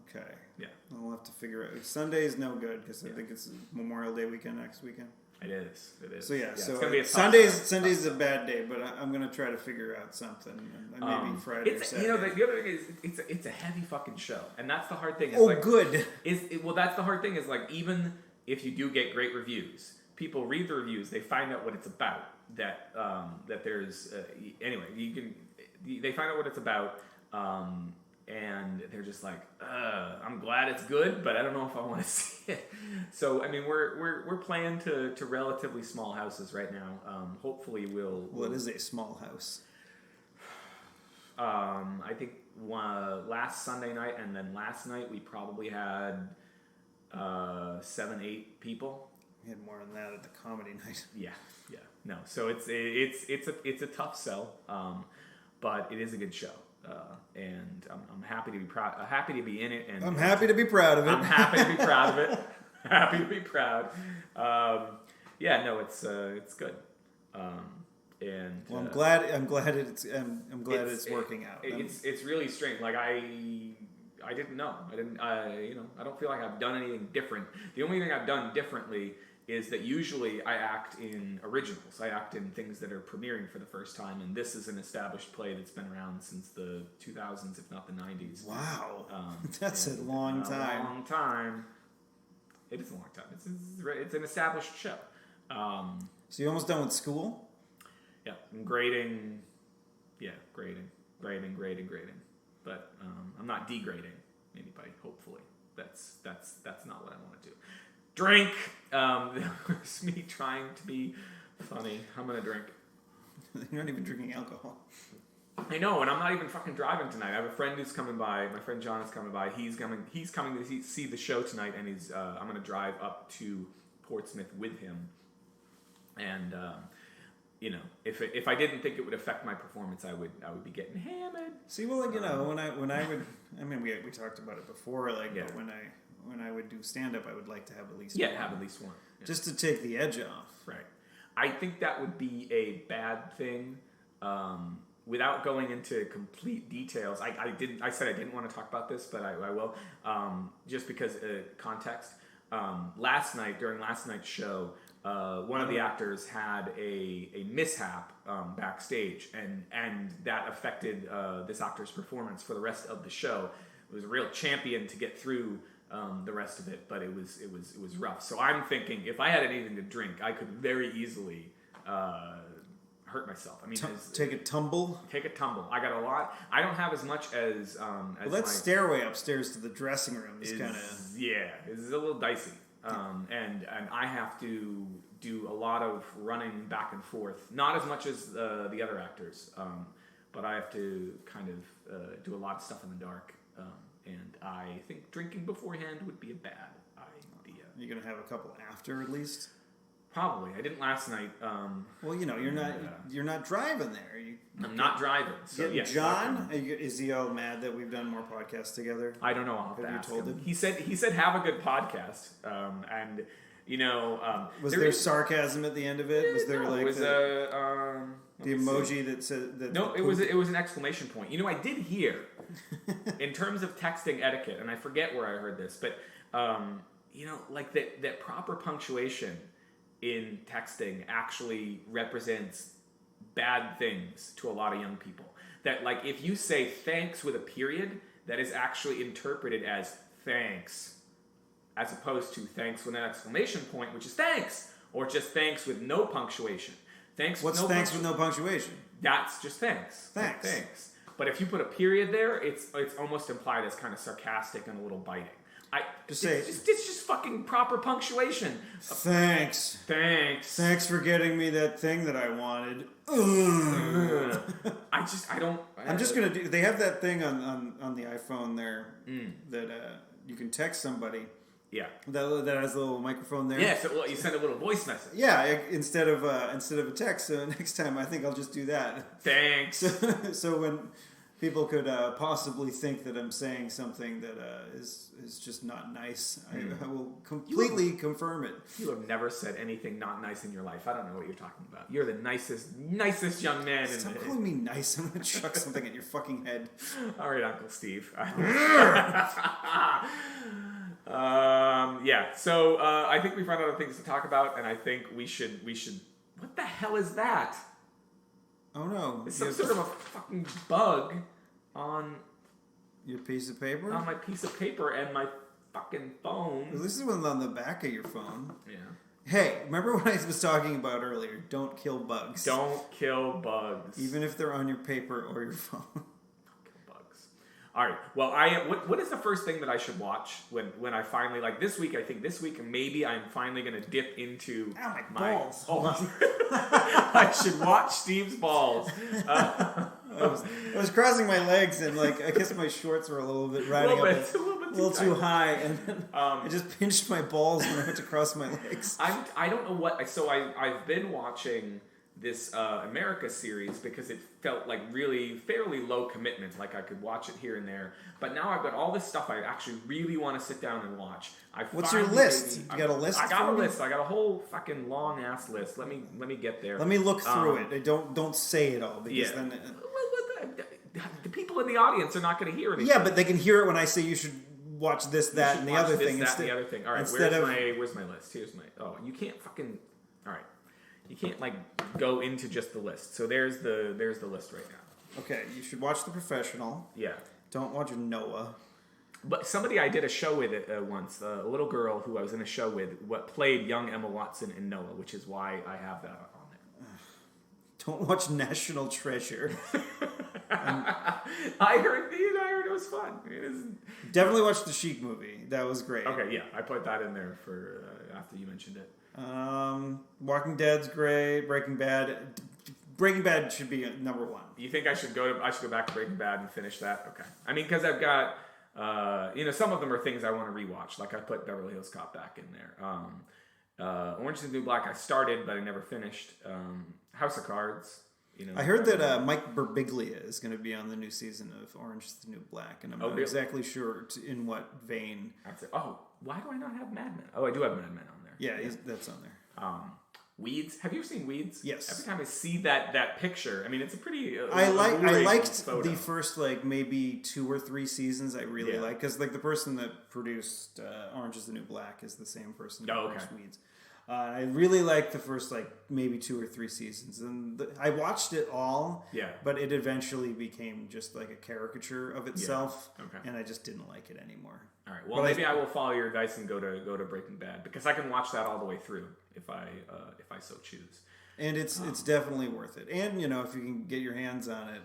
Okay. Yeah. I'll have to figure out. Sunday is no good because I think it's Memorial Day weekend next weekend. It is. So it's gonna be a Sunday's a bad day, but I'm gonna try to figure out something. Maybe Friday or Saturday. The other thing is it's a heavy fucking show, and that's the hard thing. Good. That's the hard thing is like even if you do get great reviews, people read the reviews, they find out what it's about. That there's anyway they find out what it's about. And they're just like, I'm glad it's good, but I don't know if I want to see it. So I mean, we're playing to relatively small houses right now. Hopefully, we'll. What is a small house? I think last Sunday night and then last night we probably had 7, 8 people. We had more than that at the comedy night. Yeah. No, so it's a tough sell, but it is a good show. And I'm happy to be proud. Happy to be in it, and I'm happy to be proud of it. I'm happy to be proud of it. Happy to be proud. It's good. I'm glad it's working out. It's really strange. Like I didn't know. I don't feel like I've done anything different. The only thing I've done differently is that usually I act in originals. I act in things that are premiering for the first time, and this is an established play that's been around since the 2000s, if not the 90s. Wow. That's a long time. A long time. It is a long time. It's an established show. So you're almost done with school? Yeah, I'm grading. Yeah, grading. But I'm not degrading anybody, hopefully. That's not what I want to do. Drink. There's me trying to be funny. I'm gonna drink. You're not even drinking alcohol. I know, and I'm not even fucking driving tonight. I have a friend who's coming by. My friend John is coming by. He's coming to see the show tonight, and I'm gonna drive up to Portsmouth with him. And if I didn't think it would affect my performance, I would be getting hammered. See, well, like, when I would, I mean, we talked about it before, like, yeah. But when I would do stand-up, I would like to have at least one. Have at least one. Yeah. Just to take the edge off. Right. I think that would be a bad thing. Without going into complete details, I said I didn't want to talk about this, but I will. Just because context. During last night's show, one of the actors had a mishap backstage, and that affected this actor's performance for the rest of the show. It was a real champion to get through the rest of it, but it was rough. So I'm thinking if I had anything to drink, I could very easily hurt myself. I mean, take a tumble. Take a tumble. I got a lot. I don't have as much as. Well, that stairway upstairs to the dressing room is kind of it's a little dicey. And I have to do a lot of running back and forth. Not as much as the other actors, but I have to kind of do a lot of stuff in the dark. And I think drinking beforehand would be a bad idea. You're gonna have a couple after at least. Probably. I didn't last night. Well, you're not driving there. I'm not driving. So yeah, yes, John, is he all mad that we've done more podcasts together? I don't know. I'll have to Have you ask told him. him? He said have a good podcast. And was there sarcasm at the end of it? Was there no, like it was the emoji that said that? No, it was an exclamation point. I did hear in terms of texting etiquette, and I forget where I heard this, but like that proper punctuation in texting actually represents bad things to a lot of young people. That like if you say thanks with a period, that is actually interpreted as thanks, as opposed to thanks with an exclamation point, which is thanks, or just thanks with no punctuation. What's thanks with no punctuation? That's just thanks. Thanks. Like, thanks. But if you put a period there, it's almost implied as kind of sarcastic and a little biting. It's just fucking proper punctuation. Thanks. Thanks. Thanks for getting me that thing that I wanted. I'm just gonna do. They have that thing on the iPhone there that you can text somebody. Yeah. That has a little microphone there. Yeah. So you send a little voice message. Yeah. Instead of a text. So next time, I think I'll just do that. Thanks. So when people could possibly think that I'm saying something that is just not nice, I will completely confirm it. You have never said anything not nice in your life. I don't know what you're talking about. You're the nicest young man. Stop calling me nice. I'm going to chuck something at your fucking head. All right, Uncle Steve. Yeah. So I think we've run out of things to talk about, and I think we should. What the hell is that? Oh no! It's some sort of a fucking bug on your piece of paper. On my piece of paper and my fucking phone. Well, this is one on the back of your phone. Yeah. Hey, remember what I was talking about earlier? Don't kill bugs. Don't kill bugs, even if they're on your paper or your phone. All right. Well, what is the first thing that I should watch when I finally this week? I think this week maybe I'm finally going to dip into my balls. I should watch Steve's balls. I was crossing my legs and I guess my shorts were a little bit riding a little too high, and then I just pinched my balls when I went to cross my legs. I don't know what. So I've been watching this America series because it felt like really fairly low commitment, like I could watch it here and there. But now I've got all this stuff I actually really want to sit down and watch. What's your list? You got a list? I got a list. I got a whole fucking long ass list. Let me get there. Let me look through it. Don't say it all because then the people in the audience are not going to hear anything. Yeah, but they can hear it when I say you should watch this, that, and the other thing. And the other thing. All right, where's my list? Here's my. Oh, you can't fucking. All right. You can't go into just the list. So there's the list right now. Okay, you should watch The Professional. Yeah. Don't watch Noah. But somebody I did a show with once, a little girl who I was in a show with, played young Emma Watson in Noah, which is why I have that on there. Don't watch National Treasure. I heard it was fun. Definitely watch the Chic movie. That was great. Okay, yeah, I put that in there for after you mentioned it. Walking Dead's great. Breaking Bad. Breaking Bad should be number one. You think I should go back to Breaking Bad and finish that? Okay. I mean, because I've got some of them are things I want to rewatch. Like I put Beverly Hills Cop back in there. Orange is the New Black I started but I never finished. House of Cards. I heard that Mike Birbiglia is going to be on the new season of Orange is the New Black, and I'm not exactly sure in what vein. Why do I not have Mad Men? Oh, I do have Mad Men on there. Yeah, that's on there. Weeds. Have you ever seen Weeds? Yes. Every time I see that picture, I mean, it's a pretty. I liked the first maybe 2 or 3 seasons. I really liked because the person that produced Orange is the New Black is the same person that produced Weeds. I really liked the first maybe 2 or 3 seasons, and I watched it all. Yeah. But it eventually became just a caricature of itself, and I just didn't like it anymore. All right. Well, maybe I will follow your advice and go to Breaking Bad because I can watch that all the way through if I so choose. And it's definitely worth it. And if you can get your hands on it,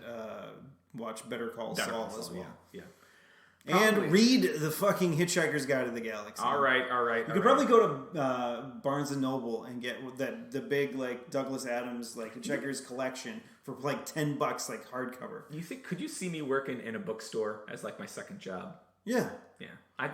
watch Better Call Saul as well. Yeah. And read the fucking Hitchhiker's Guide to the Galaxy. All right. You could probably go to Barnes and Noble and get the big Douglas Adams Hitchhiker's collection for $10 hardcover. Could you see me working in a bookstore as my second job? Yeah. Yeah.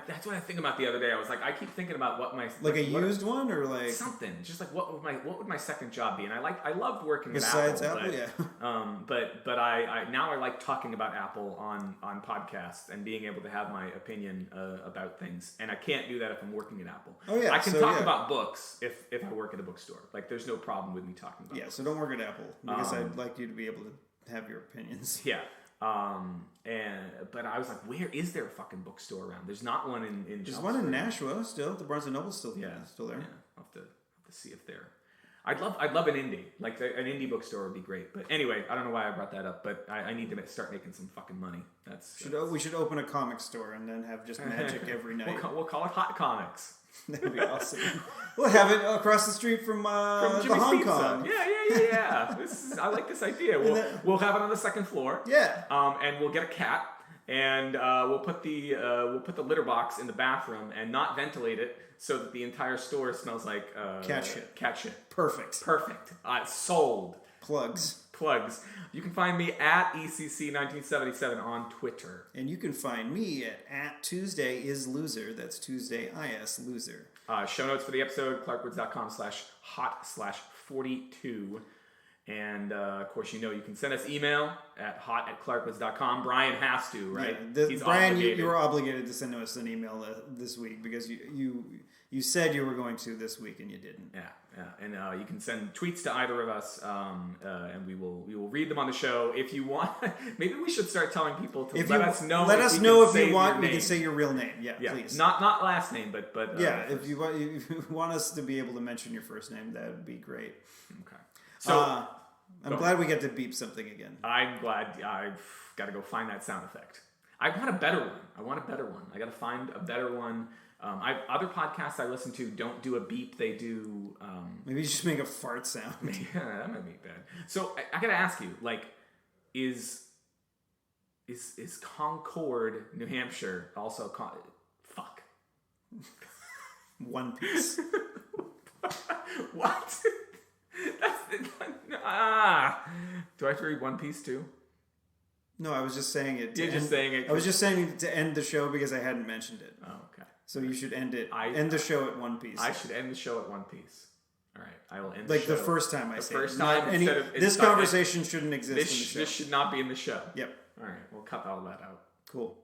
That's what I think about the other day. I was like, I keep thinking about what my used one or like something. Just like what would my second job be? And I loved working besides at Apple. Apple, but I now I like talking about Apple on podcasts and being able to have my opinion about things. And I can't do that if I'm working at Apple. Oh yeah. I can talk about books if I work at a bookstore. Like there's no problem with me talking about books. So don't work at Apple because I'd like you to be able to have your opinions. Yeah. But I was like, where is there a fucking bookstore around? There's not one in There's one in Nashua still. The Barnes and Noble's still there. Yeah, I'll have to see if they're. I'd love an indie. Like an indie bookstore would be great. But anyway, I don't know why I brought that up. But I need to start making some fucking money. We should open a comic store and then have just magic every night. We'll call it Hot Comics. That'd be awesome. We'll have it across the street from the Hong Pizza. Kong. Yeah. I like this idea. We'll have it on the second floor. Yeah. And we'll get a cat, and we'll put the litter box in the bathroom and not ventilate it so that the entire store smells like cat shit. Cat shit. Perfect. Sold. Plugs. You can find me at ECC1977 on Twitter. And you can find me at Tuesday is Loser. That's Tuesday IS Loser. Show notes for the episode, clarkwoods.com/hot/42. And of course, you can send us email at hot@clarkwoods.com. Brian has to, right? Yeah, He's Brian, obligated. you were obligated to send us an email this week because you said you were going to this week and you didn't. Yeah. And you can send tweets to either of us, and we will read them on the show. If you want, maybe we should start telling people to let us know. Let us know if you want. We can say your real name. Yeah, please. Not last name, but yeah. If you want us to be able to mention your first name, that would be great. Okay. So I'm glad we get to beep something again. I'm glad. I've got to go find that sound effect. I want a better one. I got to find a better one. Other podcasts I listen to don't do a beep. They do. Maybe you just make a fart sound. Yeah, that might be bad. So I got to ask you, like, is Concord, New Hampshire also fuck? One Piece. What? Do I have to read One Piece too? No, I was just saying it. You're just saying it. I was just saying it to end the show because I hadn't mentioned it. Oh, okay. So you should end it. End the show at One Piece. I should end the show at One Piece. All right, I will end the show. Like the first time I say it. This conversation shouldn't exist in the show. This should not be in the show. Yep. All right, we'll cut all that out. Cool.